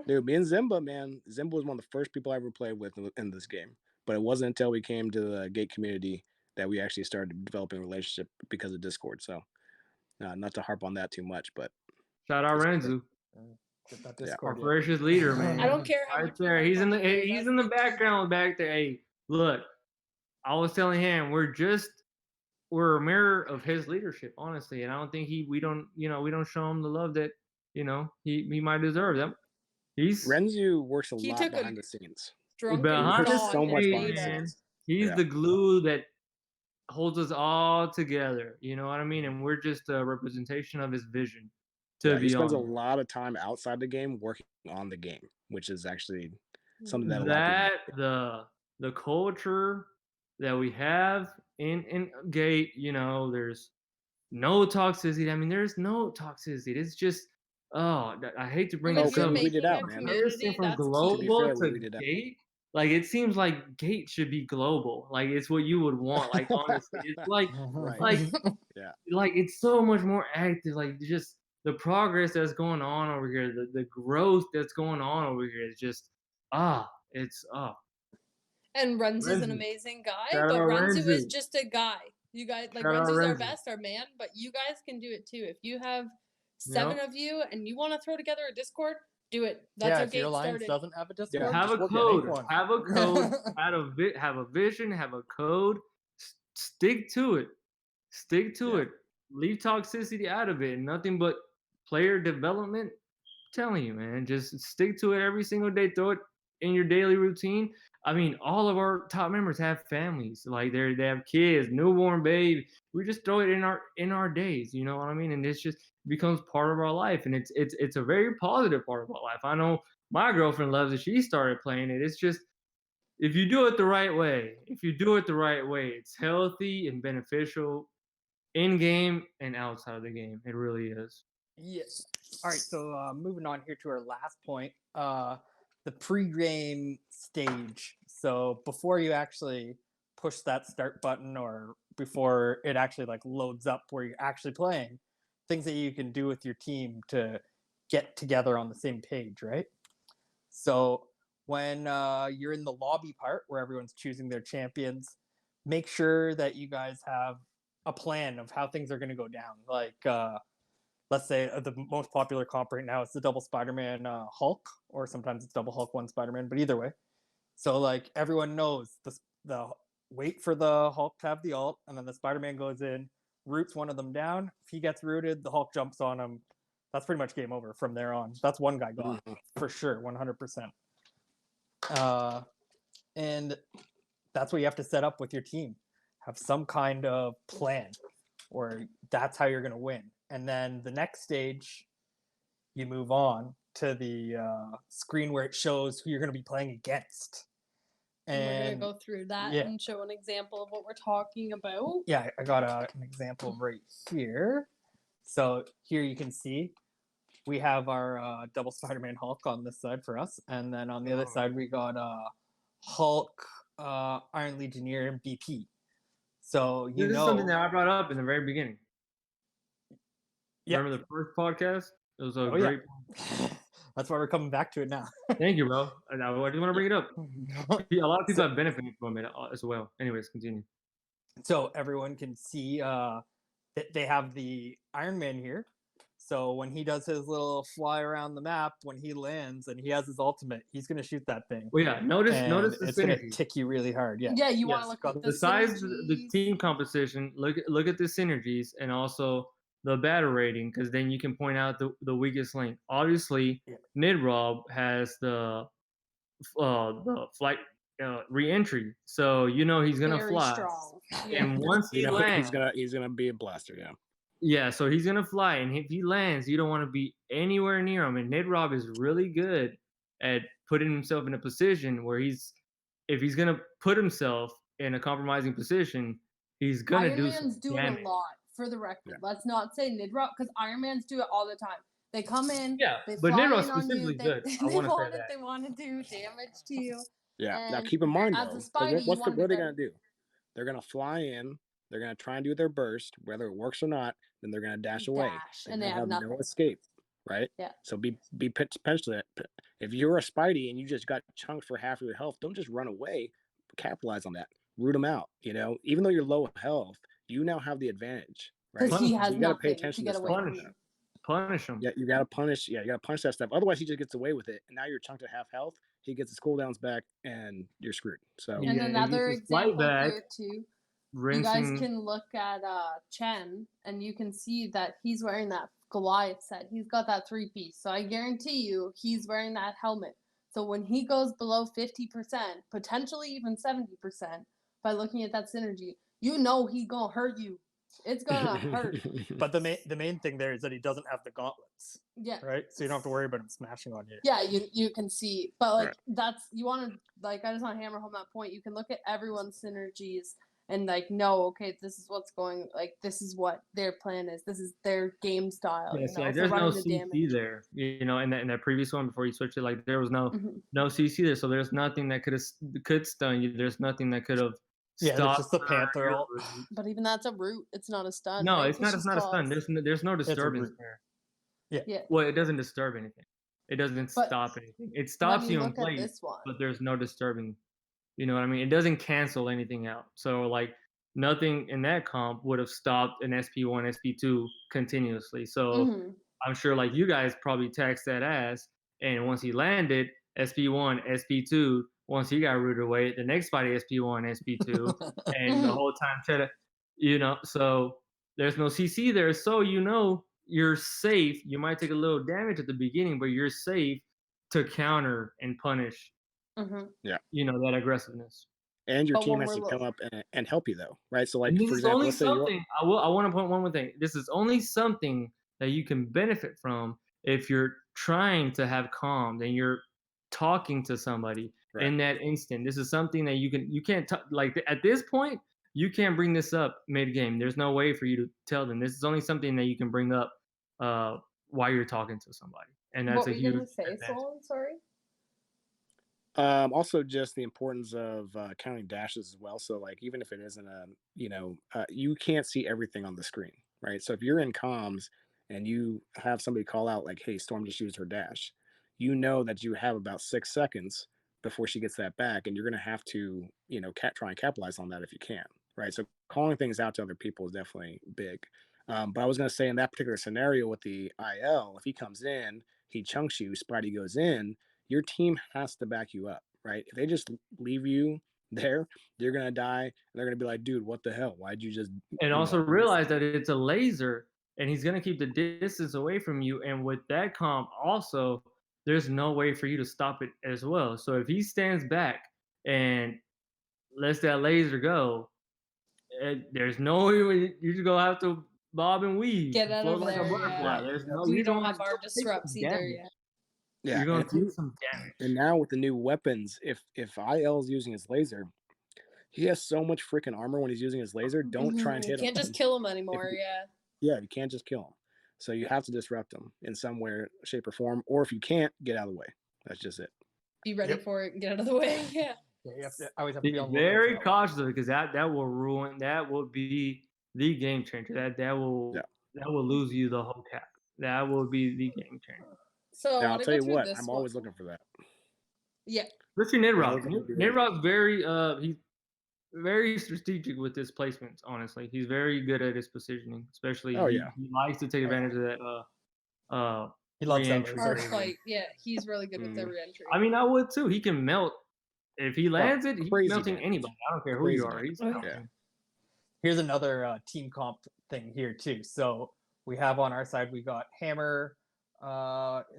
Dude, me and Zimba, man. Zimba was one of the first people I ever played with in this game. But it wasn't until we came to the Gate community that we actually started developing a relationship because of Discord. So, not to harp on that too much, but Shout out Renzu, Get that Yeah. our Discord. precious leader, man. I don't care how Right much we there. learn He's in from the you, dude. he's That's in the the key. background back there. Hey, look, I was telling him we're a mirror of his leadership, honestly. And I don't think we don't show him the love that, he might deserve. That he's Renzu works a He lot took a behind the scenes. drunken behind the There's so much scenes, behind the man. scenes. He's Yeah. the glue that holds us all together. You know what I mean? And we're just a representation of his vision. To Yeah, he be spends a honest, lot of time outside the game working on the game, which is actually something that a lot of people that the culture that we have in Gate, there's no toxicity. I mean, there's no toxicity. It's just I hate to bring When this you're up. we weed making it out, a man. Comparison community, from that's global To be key. fair, we to weed it out. Gate, like it seems like Gate should be global. Like it's what you would want. Like honestly, it's like Right. like Yeah. like it's so much more active. Like just the progress that's going on over here, the growth that's going on over here is just it's And Renzu's an Renzu. amazing guy, Shout but out Renzu is Renzu. just a guy. You guys like Shout out Renzu's our Renzu. best, our man, but you guys can do it too. If you have 7 Yep. of you and you want to throw together a Discord, Do it. That's Yeah, how if your Gate alliance started. doesn't have a Yeah, Discord, Have a just work get code. make one. Have a code. Have a vision. Have a code. Stick to it. Stick to Yeah. it. Leave toxicity out of it. Nothing but player development. I'm telling you, man, just stick to it every single day. Throw it in your daily routine. I mean, all of our top members have families. Like they have kids, newborn baby. We just throw it in our days. You know what I mean? And it's just becomes part of our life, and it's a very positive part of our life. I know my girlfriend loves it. She started playing it. It's just if you do it the right way, it's healthy and beneficial in game and outside of the game. It really is. Yes. All right. So moving on here to our last point, the pre-game stage. So before you actually push that start button, or before it actually like loads up where you're actually playing, things that you can do with your team to get together on the same page, right? So when you're in the lobby part where everyone's choosing their champions, make sure that you guys have a plan of how things are going to go down. Like, let's say the most popular comp right now is the double Spider-Man Hulk, or sometimes it's double Hulk one Spider-Man, but either way. So like everyone knows the wait for the Hulk to have the ult, and then the Spider-Man goes in, roots one of them down. If he gets rooted, the Hulk jumps on him. That's pretty much game over from there on. That's one guy gone for sure, 100%. And that's what you have to set up with your team. Have some kind of plan, or that's how you're going to win. And then the next stage, you move on to the screen where it shows who you're going to be playing against. And we're And gonna go through that yeah. and show an example of what we're talking about. Yeah, I got an example right here. So here you can see we have our double Spider-Man Hulk on this side for us, and then on the other side we got Hulk, Iron Legionnaire, and BP. So This is something that I brought up in the very beginning. Yeah. Remember the first podcast? It was a Oh, yeah. great. That's why we're coming back to it now. Thank you, bro. I just want to bring it up. A lot of people have benefited from it as well. Anyways, continue. So everyone can see that they have the Iron Man here. So when he does his little fly around the map, when he lands and he has his ultimate, he's gonna shoot that thing. Well, yeah. Notice the it's gonna synergy. tick you really hard. Yeah. Yeah, you want Yes, to look got at Besides the synergies. team composition, look at the synergies and also the battle rating, because then you can point out the weakest link. Obviously, Yeah. Nidrob has the flight re-entry, so you know he's gonna Very fly. strong. Yeah. And once he lands, he's gonna be a blaster. Yeah. yeah, so he's gonna fly, and if he lands, you don't want to be anywhere near him. And Nidrob is really good at putting himself in a position where if he's gonna put himself in a compromising position, he's gonna Iron do Man's some doing damage. a lot, for the record. Yeah. Let's not say Nidrock, because Iron Man's do it all the time. They come in, Yeah, they but fly Nidrock's in on you, specifically good. I they want to say want it, that. they want to do damage to you. Yeah. Now And keep in mind as a though, Spidey, you what wanna are be they better. gonna do? They're gonna fly in. They're gonna try and do their burst, whether it works or not. Then they're gonna dash away. Dash, They're and they gonna have no nothing. escape, right? Yeah. So be potentially. If you're a Spidey and you just got chunked for half of your health, don't just run away. Capitalize on that. Root them out. You know, even though you're low health, you now have the advantage, right? Because he has you gotta pay nothing attention to get to away stuff. from you. Punish him. Yeah, you gotta punish. Yeah, you gotta punish that stuff. Otherwise, he just gets away with it, and now you're chunked at half health. He gets his cooldowns back, and you're screwed. So Yeah, And he another gets his flight example back, here too, you rinsing. guys can look at Chen, and you can see that he's wearing that Goliath set. He's got that 3-piece. So I guarantee you he's wearing that helmet. So when he goes below 50%, potentially even 70%, by looking at that synergy, you know he's gonna hurt you. It's gonna hurt. But the main thing there is that he doesn't have the gauntlets, Yeah. right? So you don't have to worry about him smashing on you. Yeah, you can see, but like Right. that's you want to like I just want to hammer home that point. You can look at everyone's synergies and like know, okay, this is what's going. Like this is what their plan is. This is their game style. Yeah, You so know, like, for there's no running the CC damage. there, you know, in that previous one before you switched it, like there was no Mhm. CC there, so there's nothing that could stun you. There's nothing that could have Yeah, there's stopped just the your Panther ult. route. But even that's a root. It's not a stun. No, right? it's not. It's just not a stun. cause- There's no a disturbance root. there. Yeah. Well, it doesn't disturb anything. It doesn't But stop anything. It When stops you you in look at place, this one, but there's no disturbing. You know what I mean? It doesn't cancel anything out. So like nothing in that comp would have stopped an SP1, SP2 continuously. So mhm. I'm sure like you guys probably tax that ass And once he landed, SP1, SP2. Once he got rooted away, the next body SP1, SP2, and the whole time Cheddar, so there's no CC there, so you're safe. You might take a little damage at the beginning, but you're safe to counter and punish, that aggressiveness. And your But team when has to we're come up and help you though, right? So like And this for is example, only let's say you're something. I want to point one more thing. This is only something that you can benefit from if you're trying to have calm and you're talking to somebody in that instant. This is something that you can't like at this point. You can't bring this up mid game. There's no way for you to tell them. This is only something that you can bring up while you're talking to somebody, and that's what a were you huge gonna say, advantage. Solon? Sorry. Also just the importance of counting dashes as well. So like even if it isn't you can't see everything on the screen, right? So if you're in comms and you have somebody call out like, hey, Storm just used her dash, you know that you have about 6 seconds before she gets that back, and you're going to have to try and capitalize on that if you can, right? So calling things out to other people is definitely big. But I was going to say in that particular scenario with the IL, if he comes in, he chunks you, Spidey goes in, your team has to back you up, right? If they just leave you there, you're gonna die, and they're gonna be like, "Dude, what the hell? Why'd you just?" And also realize that it's a laser, and he's gonna keep the distance away from you. And with that comp, also, there's no way for you to stop it as well. So if he stands back and lets that laser go, there's no way you're just gonna have to bob and weave, Get out float of like a there, butterfly. yeah. There's no. We You're don't gonna have our take some disrupts either damage. yet. Yeah, You're gonna take some damage. And now with the new weapons, if IL is using his laser, he has so much freaking armor when he's using his laser. Don't try and You hit him. can't just kill him anymore. Yeah, you can't just kill him. So you have to disrupt him in some way, shape, or form. Or if you can't, get out of the way. That's just it. Be ready for it and get out of the way. Yeah. You have to always have to Be be on the very lookout for that one. cautious of it, because that will ruin. That will be the game changer. That will lose you the whole cap. That will be the game changer. So Now, I I'll want to tell go you through what, this I'm one. always looking for that. Yeah. Especially Nidrock. Yeah, those are Nidrock's very very strategic with his placements. Honestly, he's very good at his positioning. Especially, he likes to take advantage of that. He loves that re-entry. laser. Arc fight. Yeah, he's really good with the re-entry. I mean, I would too. He can melt. If he lands it, he's crazy melting damage. anybody. I don't care who Crazy you are. damage. He's melting. Here's another team comp thing here too. So we have on our side, we got Hammer.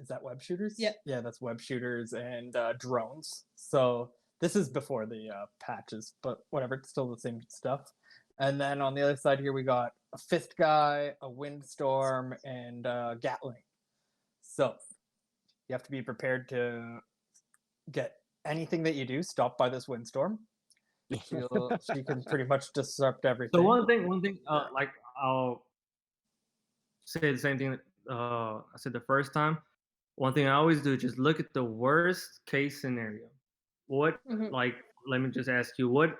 Is that web shooters? Yeah, that's web shooters and drones. So this is before the patches, but whatever, it's still the same stuff. And then on the other side here, we got a fist guy, a windstorm, and Gatling. So you have to be prepared to get anything that you do stopped by this windstorm. She can pretty much disrupt everything. So one thing, like I'll say the same thing that I said the first time. One thing I always do is just look at the worst case scenario. What, like, let me just ask you, what,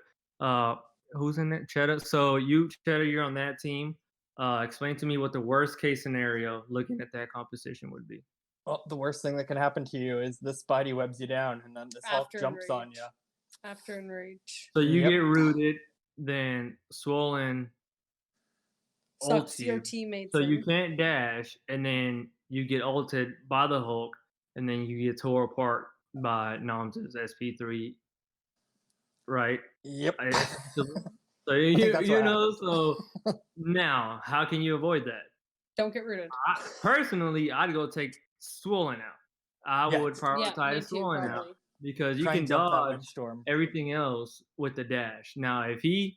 who's in it? Cheddar. So you, Cheddar, you're on that team. Explain to me what the worst case scenario looking at that composition would be. Well, the worst thing that can happen to you is this Spidey webs you down, and then this Hulk jumps on you. After enrage. So you get rooted, then Swollen Sucks your teammates. So you can't dash, and then you get ulted by the Hulk, and then you get tore apart by Nom's SP3. Right? Yep. So so now how can you avoid that? Don't get rooted. Personally, I'd go take Swollen out. I would prioritize Swollen out, because you can dodge everything else with the dash. Now, if he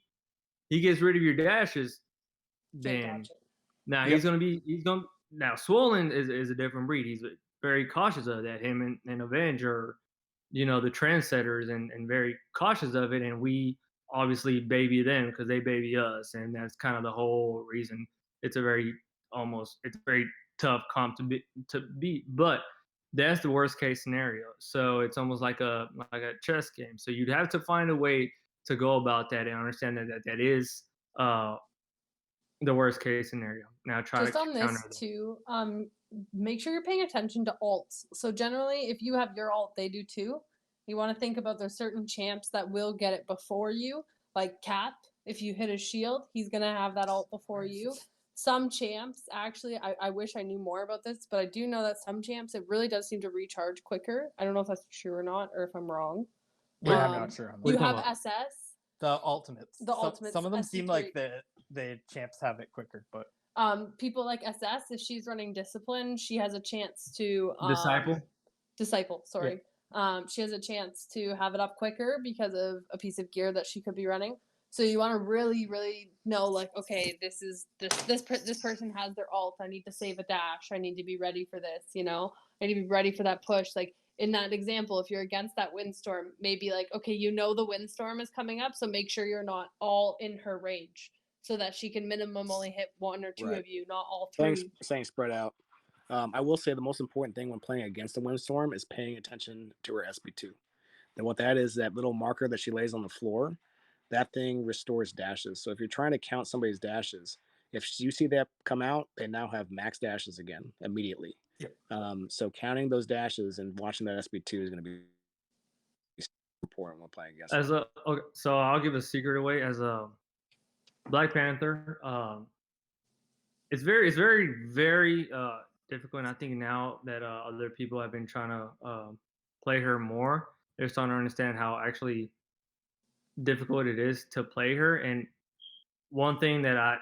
gets rid of your dashes, then now he's gonna now Swollen is a different breed. He's very cautious of that. Him and Avenge are, the trendsetters and very cautious of it, and we obviously baby them because they baby us, and that's kind of the whole reason. It's a very tough comp to beat, but that's the worst case scenario. So it's almost like a chess game. So you'd have to find a way to go about that and understand that is the worst case scenario. Now try just to on counter this too. Make sure you're paying attention to alts. So generally, if you have your alt, they do too. You want to think about there's certain champs that will get it before you, like Cap. If you hit his shield, he's gonna have that alt before you. some champs, actually, I wish I knew more about this, but I do know that some champs, it really does seem to recharge quicker. I don't know if that's true or not, or if I'm wrong. Yeah, I'm not sure on You that. have SS. The ultimates. The ultimates, Some of them seem like SC3. the champs have it quicker, but People like SS, if she's running discipline, she has a chance to disciple. Sorry, she has a chance to have it up quicker because of a piece of gear that she could be running. So you want to really, really know, like, okay, this person has their ult. I need to save a dash. I need to be ready for this. You know, I need to be ready for that push. Like in that example, if you're against that windstorm, maybe like, okay, you know the windstorm is coming up, so make sure you're not all in her range, so that she can minimum only hit one or two of you, not all three. Saying spread out. I will say the most important thing when playing against the windstorm is paying attention to her SP2. And what that is, that little marker that she lays on the floor, that thing restores dashes. So if you're trying to count somebody's dashes, if you see that come out, they now have max dashes again immediately. Yep. So counting those dashes and watching that SP2 is going to be important when playing against them. So I'll give a secret away. As a Black Panther, it's very difficult. And I think now that other people have been trying to play her more, they're starting to understand how actually difficult it is to play her. And one thing that I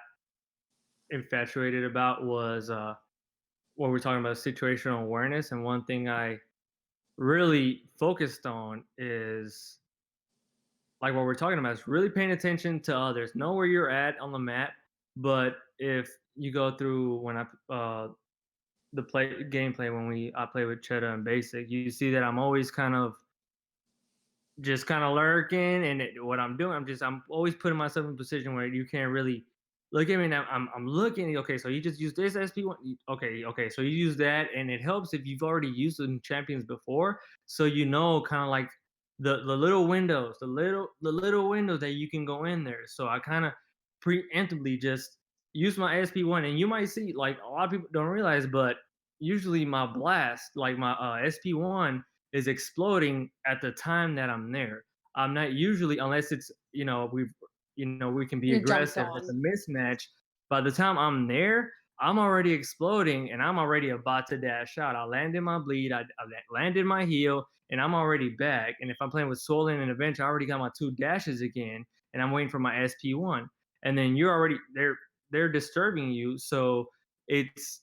infatuated about was what we're talking about, situational awareness. And one thing I really focused on is like what we're talking about is really paying attention to others. Know where you're at on the map, but if you go through when the gameplay when I play with Cheddar and Basic, you see that I'm always kind of lurking, and what I'm doing, I'm always putting myself in a position where you can't really look at me. Now I'm looking. Okay, so you just use this SP1. Okay, so you use that, and it helps if you've already used some champions before, so you know kind of like the little windows, the little windows that you can go in there. So I kind of preemptively just use my SP1, and you might see like a lot of people don't realize, but usually my blast, like my SP1 is exploding at the time that I'm there. I'm not usually, unless it's we can be You're aggressive. It's a mismatch. By the time I'm there, I'm already exploding, and I'm already about to dash out. I landed my bleed, I landed my heal, and I'm already back. And if I'm playing with Swollen and Adventure, I already got my 2 dashes again, and I'm waiting for my SP1. And then you're already they're disturbing you, so it's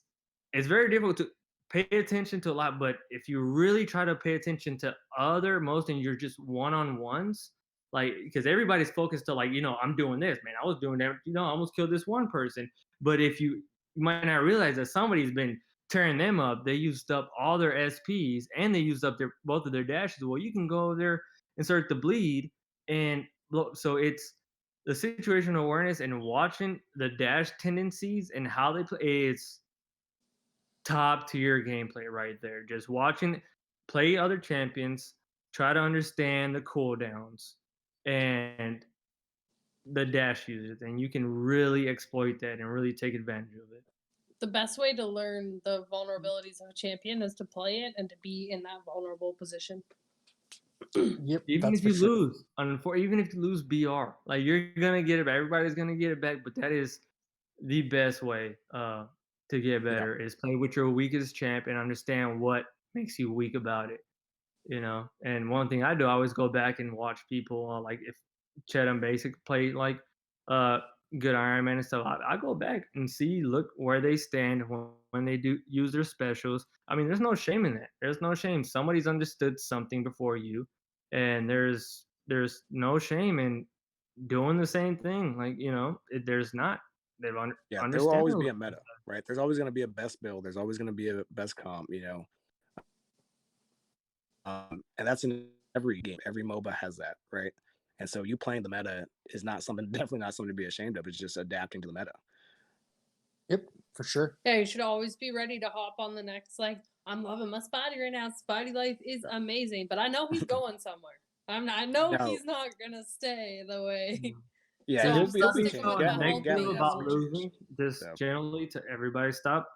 very difficult to pay attention to a lot. But if you really try to pay attention to and you're just one-on-ones, like, because everybody's focused to like, I'm doing this, man, I was doing that, I almost killed this one person. But if you might not realize that somebody's been tearing them up, they used up all their SPs and they used up both of their dashes. Well, you can go there and start to bleed. And so it's the situational awareness and watching the dash tendencies and how they play. It's top tier gameplay right there. Just watching play other champions, try to understand the cooldowns and the dash users, and you can really exploit that and really take advantage of it. The best way to learn the vulnerabilities of a champion is to play it and to be in that vulnerable position. Yep. Even if you lose, even if you lose BR, like, you're gonna get it back. Everybody's gonna get it back, but that is the best way to get better is play with your weakest champ and understand what makes you weak about it. And one thing I do, I always go back and watch people like if Chet and Basic play like good Iron Man and stuff. I go back and look where they stand when they do use their specials. I mean, there's no shame in that. There's no shame. Somebody's understood something before you, and there's no shame in doing the same thing. Like, there's not. There will always be a meta, right? There's always going to be a best build. There's always going to be a best comp, and that's in every game. Every MOBA has that, right? And so you playing the meta is definitely not something to be ashamed of. It's just adapting to the meta. Yep, for sure. Yeah, you should always be ready to hop on the next. Like, I'm loving my Spidey right now. Spidey life is amazing, but I know he's going somewhere. I know he's not gonna stay the way. Yeah, so he'll still be sticking so with my negative old about losing. Just So. generally to everybody, stop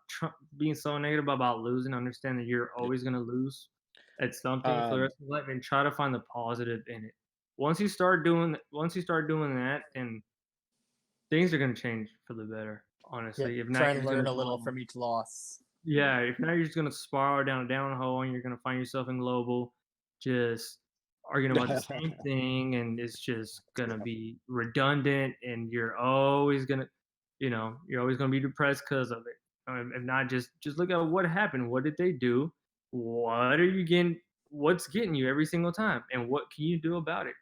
being so negative about losing. Understand that you're always going to lose at something for the rest of your life, and try to find the positive in it. Once you start doing that, and things are going to change for the better. honestly. Yeah, If not, try you're and just learn gonna a little go. from each loss. Yeah, if not, you're just gonna spiral down a downhole, and you're gonna find yourself in global, just arguing about the same thing, and it's just gonna be redundant, and you're always gonna be depressed because of it. If not, just look at what happened. What did they do? What are you getting? What's getting you every single time, and what can you do about it?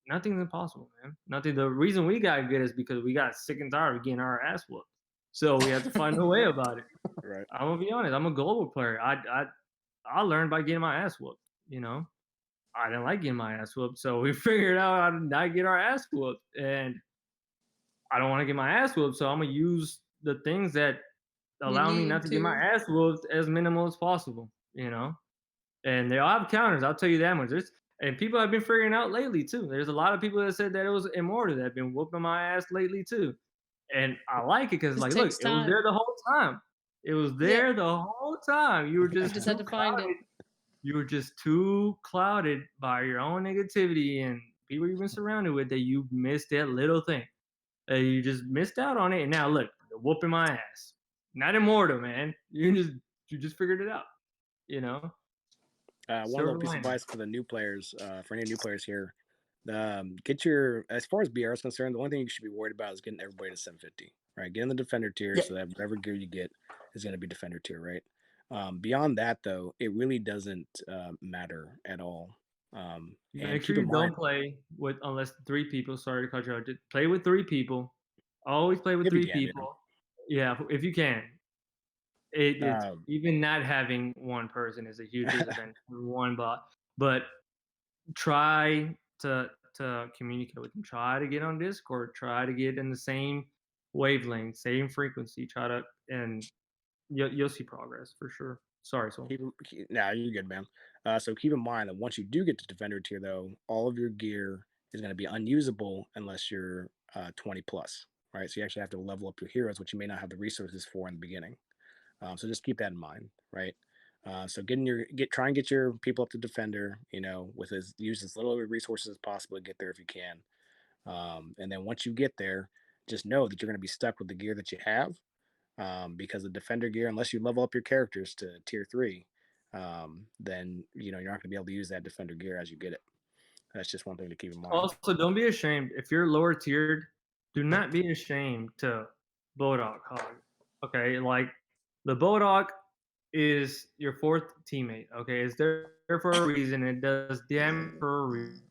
Nothing's impossible, man. Nothing. The reason we got good is because we got sick and tired of getting our ass whooped. So we have to find a way about it. Right. I'm gonna be honest. I'm a global player. I learned by getting my ass whooped. I didn't like getting my ass whooped, so we figured out how to not get our ass whooped. And I don't want to get my ass whooped, so I'm gonna use the things that You allow me not need to get my to. ass whooped as minimal as possible. And they all have counters. I'll tell you that much. And people have been figuring out lately too. There's a lot of people that said that it was immortal that have been whooping my ass lately too. And I like it because, Just like, look, takes it was there time. the whole time. It was Yeah. there the whole time. You were You just just too had to find it. clouded. You were just too clouded by your own negativity and people you've been surrounded with that you missed that little thing. You just missed out on it. And now look, you're whooping my ass. Not immortal, man. You just figured it out. You know. One Silver little piece of lining. advice for the new players, for any new players here, as far as BR is concerned, the only thing you should be worried about is getting everybody to 750, right? Get in the defender tier Yeah. so that whatever gear you get is going to be defender tier, right? Beyond that, though, it really doesn't matter at all. Make And sure keep you in don't mind, play with unless 3 people. Sorry to cut you out. Just play with 3 people. Always play with if you three can, people. Yeah, if you can. It's yeah. even not having one person is a huge disadvantage for one bot. But try to communicate with them. Try to get on Discord. Try to get in the same wavelength, same frequency. And you'll see progress for sure. Sorry, Soul. Nah, you're good, man. So keep in mind that once you do get to defender tier, though, all of your gear is going to be unusable unless you're 20 plus, right? So you actually have to level up your heroes, which you may not have the resources for in the beginning. So just keep that in mind, right? So try and get your people up to defender, use as little resources as possible to get there if you can. And then once you get there, just know that you're going to be stuck with the gear that you have, because the defender gear, unless you level up your characters to tier 3, then you're not going to be able to use that defender gear as you get it. That's just one thing to keep in mind. Also, don't be ashamed if you're lower tiered. Do not be ashamed to Bodog hog. Okay, like the Bodog is your 4th teammate. Okay, it's there for a reason. It does damage for a reason.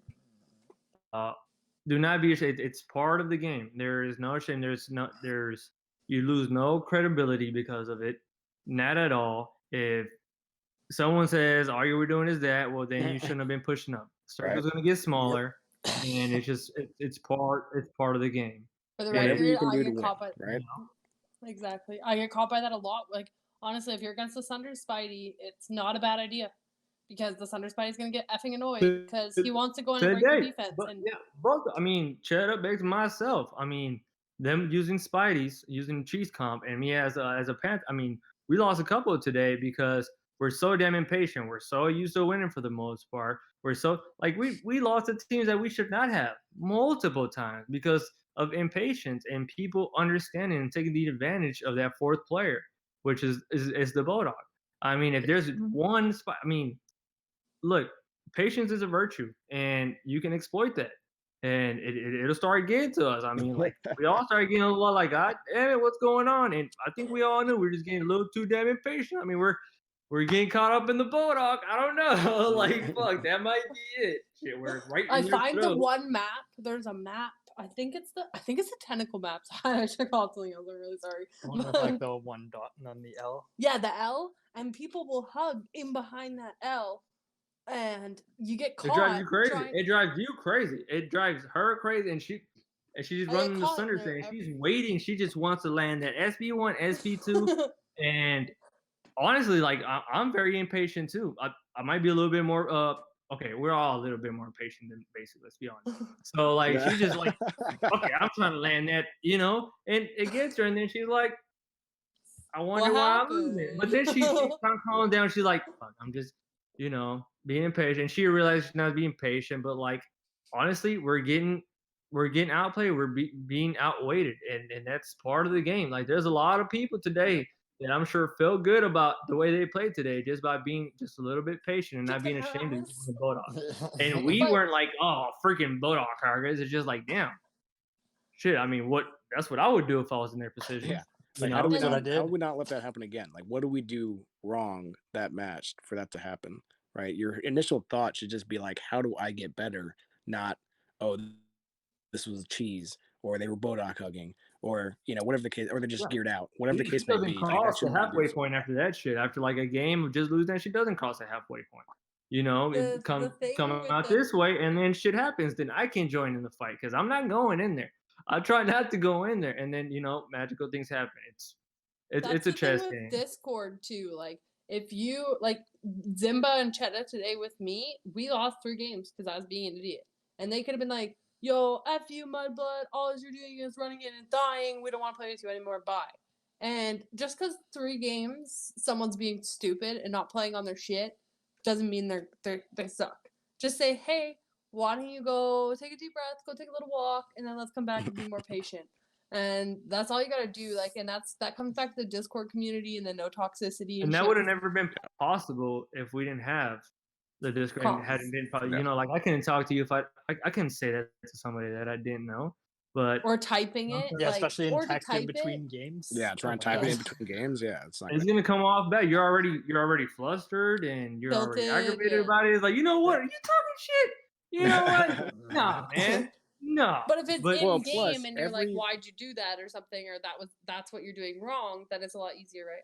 Do not be ashamed. It's part of the game. There is no shame. You lose no credibility because of it. Not at all. If someone says all you were doing is that, well, then you shouldn't have been pushing up. Circle's gonna get smaller, and it's part of the game. For the Whatever record, you can I do to get win, caught by right? exactly. I get caught by that a lot. Like honestly, if you're against the Sunder Spidey, it's not a bad idea because the Sunder Spidey's gonna get effing annoyed because he wants to go in and break your defense. But And yeah, both. I mean, Chad begs myself. I mean, them using Spidey's, using cheese comp, and me as a Panther. I mean, we lost a couple today because we're so damn impatient. We're so used to winning for the most part. We're so like we lost to teams that we should not have multiple times because of impatience and people understanding and taking the advantage of that 4th player, which is the Bodog. I mean, if there's one spot, I mean, look, patience is a virtue, and you can exploit that, and it'll start getting to us. I mean, like we all started getting a little like, God damn it, what's going on? And I think we all knew we are just getting a little too damn impatient. I mean, we're getting caught up in the Bodog. I don't know, like fuck, that might be it. Shit, we're right. I in their find the throat. one map. There's a map. I think it's the tentacle maps. I should call it something else. I'm really sorry. One with like the one dot and then the L. Yeah, the L, and people will hug in behind that L, and you get caught. It drives you crazy. It drives you crazy. It drives her crazy, and she's I running get the caught Thunder there thing. She's waiting. She just wants to land that SB1, SB2, and honestly, like I'm very impatient too. I might be a little bit more. Okay, we're all a little bit more impatient than basic. Let's be honest. So like she's just like, okay, I'm trying to land that, and it gets her, and then she's like, I wonder why I'm losing it. But then she kind of calms down. She's like, fuck, I'm just, being impatient. She realized she's not being patient, but like honestly, we're getting we're getting outplayed, we're being outweighted, and that's part of the game. Like there's a lot of people today that I'm sure feel good about the way they played today just by being just a little bit patient and not being ashamed of using the Bodog. And we But- weren't like, oh, freaking Bodog targets. It's just like, damn, shit. I mean, that's what I would do if I was in their position. Yeah. You Like, how do we know? That's what not, how do we not let that happen again? Like, what do we do wrong that match for that to happen? Right. Your initial thought should just be like, how do I get better? Not, oh, this was cheese, or they were Bodog hugging, or whatever the case, or they're just Right. geared out, whatever the It case may doesn't be. Like, cross the not be halfway your fault. point after that shit. After like a game of just losing that shit doesn't cross the halfway point. The It come thing with out the- this way, and then shit happens. Then I can join in the fight because I'm not going in there. I try not to go in there, and then magical things happen. It's That's a the chess thing game. with Discord too. Like if you like Zimba and Chetta today with me, we lost 3 games because I was being an idiot, and they could have been like, "Yo, f you, Mudblood. All you're doing is running in and dying. We don't want to play with you anymore. Bye." And just because 3 games someone's being stupid and not playing on their shit doesn't mean they suck. Just say, "Hey, why don't you go take a deep breath, go take a little walk, and then let's come back and be more patient." And that's all you gotta do. Like, and that comes back to the Discord community and the no toxicity And that shit. would have never been possible if we didn't have the Discord and hadn't been Yeah. like I couldn't talk to you if I couldn't say that to somebody that I didn't know. But Or typing it. Yeah, like, especially in or to texting type between it. games. Yeah, try and Oh my type it in God. between games. Yeah, it's not it's good. gonna come off bad. You're already flustered and you're already Tilted, aggravated yeah. about it. It's like, you know what? Are you talking shit? You know what? Nah, man. No. But if it's But in Well, game plus and you're like, every- "Why'd you do that?" or something, or that's what you're doing wrong, then it's a lot easier, right?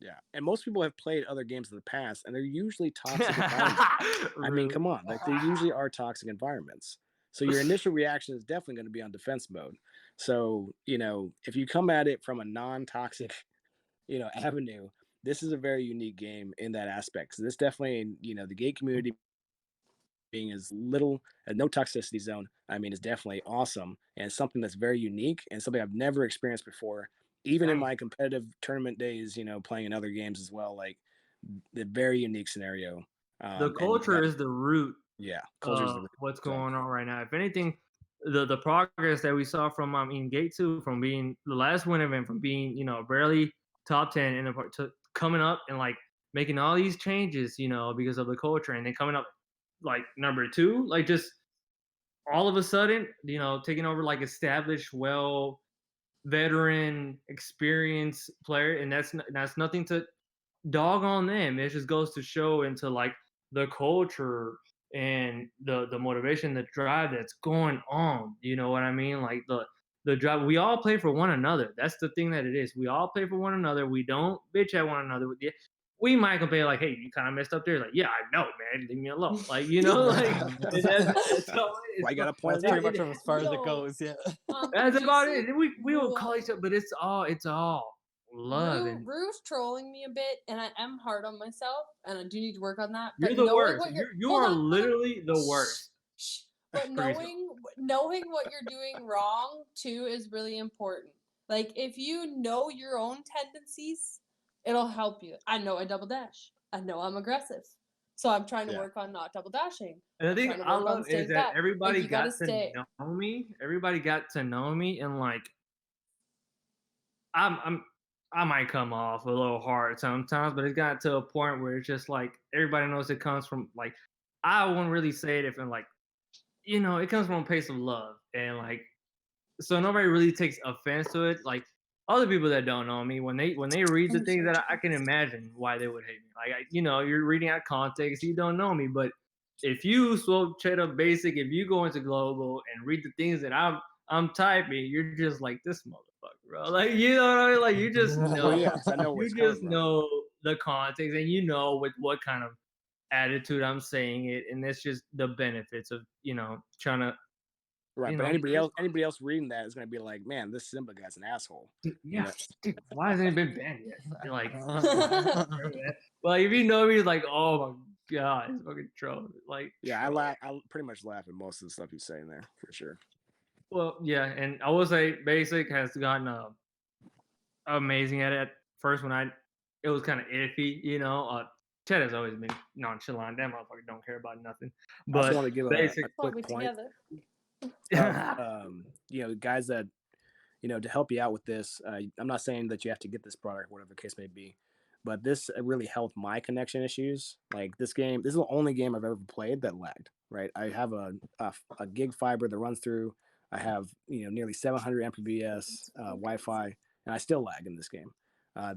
Yeah, and most people have played other games in the past, and they're usually toxic environments. I mean, come on, like they usually are toxic environments. So your initial reaction is definitely going to be on defense mode. So if you come at it from a non-toxic, avenue, this is a very unique game in that aspect. So this definitely, the gay community being as little as no toxicity zone, I mean, is definitely awesome, and it's something that's very unique and something I've never experienced before. Even in Same. my competitive tournament days, playing in other games as well, like the very unique scenario. The And culture that- is the root yeah, culture is of the root. what's So, going on right now. If anything, the progress that we saw from in Gate 2 from being the last win event from being barely top 10 in to coming up and like making all these changes because of the culture, and then coming up like number 2, like just all of a sudden taking over like established veteran experienced player, and that's nothing to dog on them. It just goes to show into like the culture and the motivation, the drive that's going on. You know what I mean? Like the drive. We all play for one another. That's the thing that it is. We all play for one another. We don't bitch at one another. We might complain like, "Hey, you kind of messed up there." Like, yeah, I know, man. Leave me alone. Like, like that's all it is. why you got to point That's it pretty out? much as far as it No. goes. Yeah. That's Did you about see it. We will call each other, but it's all love. And Rue's trolling me a bit, and I am hard on myself, and I do need to work on that. you're But the knowing worst. what You hold are on, hold on. literally the worst. Shh. But Crazy. knowing what you're doing wrong too is really important. Like if you know your own tendencies, it'll help you. I know I double dash. I know I'm aggressive. So I'm trying to Yeah. work on not double dashing. And the I'm thing trying to I work on love staying is that back. everybody you gotta got to stay. know me. Everybody got to know me, and like I might come off a little hard sometimes, but it got to a point where it's just like everybody knows it comes from like I wouldn't really say it if in like it comes from a place of love, and like so nobody really takes offense to it. Like other people that don't know me, when they read the things that I can imagine why they would hate me. Like you're reading out context, you don't know me, but if you swope Cheddar Basic, if you go into Global and read the things that I'm typing, you're just like this motherfucker, bro. Like what I mean? Like you just know, Well, yeah, 'cause I know where you it's coming just from. know the context, and you know with what kind of attitude I'm saying it, and it's just the benefits of trying to. Right, You but know, anybody else reading that is going to be like, man, this Simba guy's an asshole. Yeah, dude, why hasn't it been banned yet? You're like, well, if you know me, it's like, oh my god, it's fucking troll. Like, Yeah, troll. I pretty much laugh at most of the stuff he's saying there for sure. Well, yeah, and I will say, Basic has gotten amazing at it. At first, when it was kind of iffy, Ted has always been nonchalant. That motherfucker don't care about nothing. I just But want to give a Basic, Well, quick we point. together. Guys that, to help you out with this. I'm not saying that you have to get this product, whatever the case may be, but this really helped my connection issues. Like this is the only game I've ever played that lagged. Right, I have a gig fiber that runs through. I have nearly 700 Mbps Wi-Fi, and I still lag in this game.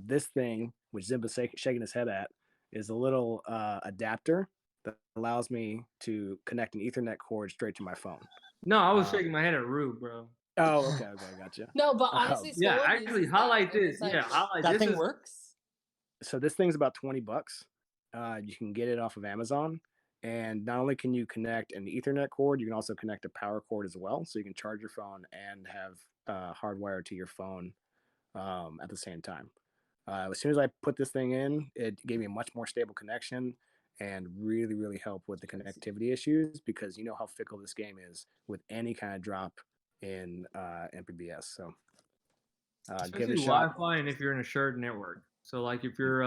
This thing, which Zimba's shaking his head at, is a little adapter that allows me to connect an Ethernet cord straight to my phone. No, I was shaking my head at Rube, bro. Oh, okay, gotcha. No, but honestly, yeah, Swollen actually, uses highlight that. this. Yeah, highlight That this. thing works? So this thing's about $20. You can get it off of Amazon, and not only can you connect an Ethernet cord, you can also connect a power cord as well. So you can charge your phone and have hardwire to your phone at the same time. As soon as I put this thing in, it gave me a much more stable connection and really, really helped with the connectivity issues, because you know how fickle this game is with any kind of drop in MPBS. So give it a shot. Wi-Fi, and if you're in a shared network. So like if you're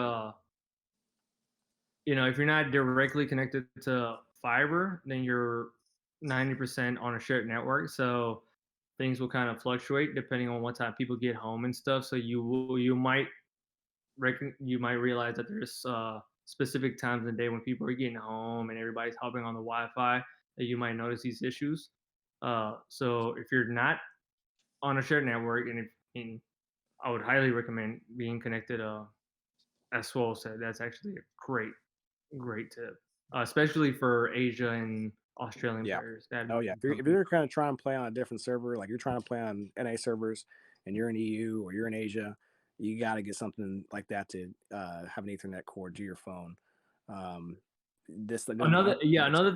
if you're not directly connected to fiber, then you're 90% on a shared network. So things will kind of fluctuate depending on what time people get home and stuff. So you might realize that there's specific times in the day when people are getting home and everybody's hopping on the Wi-Fi that you might notice these issues. So if you're not on a shared network, and I would highly recommend being connected. As Swole said, that's actually a great tip, especially for Asia and Australian players. If you're kind of trying to play on a different server, like you're trying to play on NA servers, and you're in EU or you're in Asia, you got to get something like that to have an Ethernet cord to your phone. Another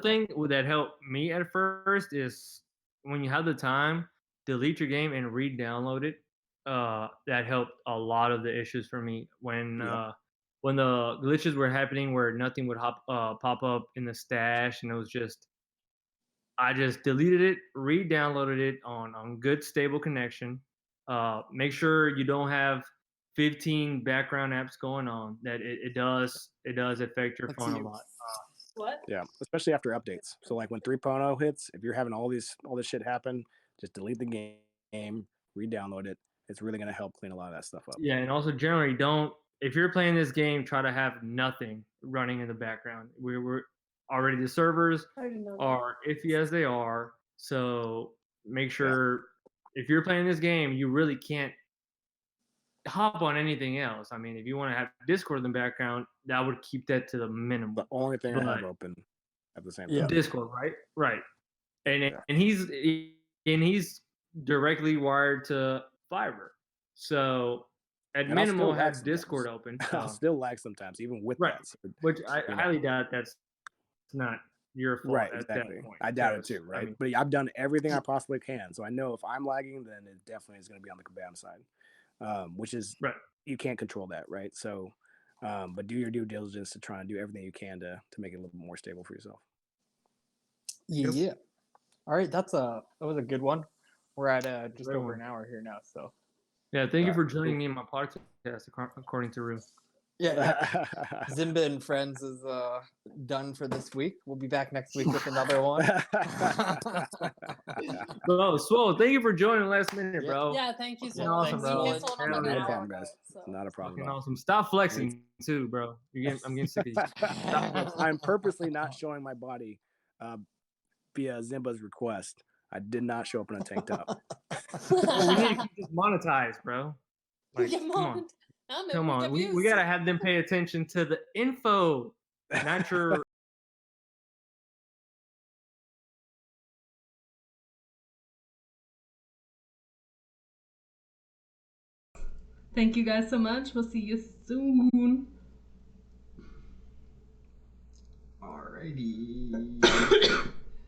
thing that helped me at first is when you have the time, delete your game and re-download it. That helped a lot of the issues for me when the glitches were happening where nothing would pop up in the stash, and I just deleted it, re-downloaded it on good stable connection. Make sure you don't have 15 background apps going on. That it does affect your phone a lot. What? Yeah, especially after updates. So like when 3.0 hits, if you're having all this shit happen, just delete the game, re-download it. It's really going to help clean a lot of that stuff up. Yeah, and also generally if you're playing this game, try to have nothing running in the background. We're already, the servers are iffy as they are, so make sure if you're playing this game, you really can't hop on anything else. I mean, if you want to have Discord in the background, that would keep that to the minimum. The only thing I have open at the same time. Discord, right. And he's directly wired to fiber, so at minimum have Discord open. I'll still lag sometimes, even with that. So, which I highly doubt that's not your fault at that point. I doubt it too, right? But I've done everything I possibly can, so I know if I'm lagging, then it definitely is going to be on the Kabam side, which is you can't control that, right? So, but do your due diligence to try and do everything you can to make it a little bit more stable for yourself. Yeah. All right, that was a good one. We're at just over an hour here now, so. Yeah, thank you for joining me in my podcast, according to Ruth. Yeah, Zimba and Friends is done for this week. We'll be back next week with another one. Bro, Swole, thank you for joining last minute, bro. Yeah, thank you, Swole. Awesome, bro. Not a problem, guys. Not a problem. Awesome. Stop flexing too, bro. I'm getting sick of you. I'm purposely not showing my body via Zimba's request. I did not show up in a tank top. We need to keep this monetized, bro. Like, come on. We gotta have them pay attention to the info, not your. Thank you guys so much. We'll see you soon. Alrighty.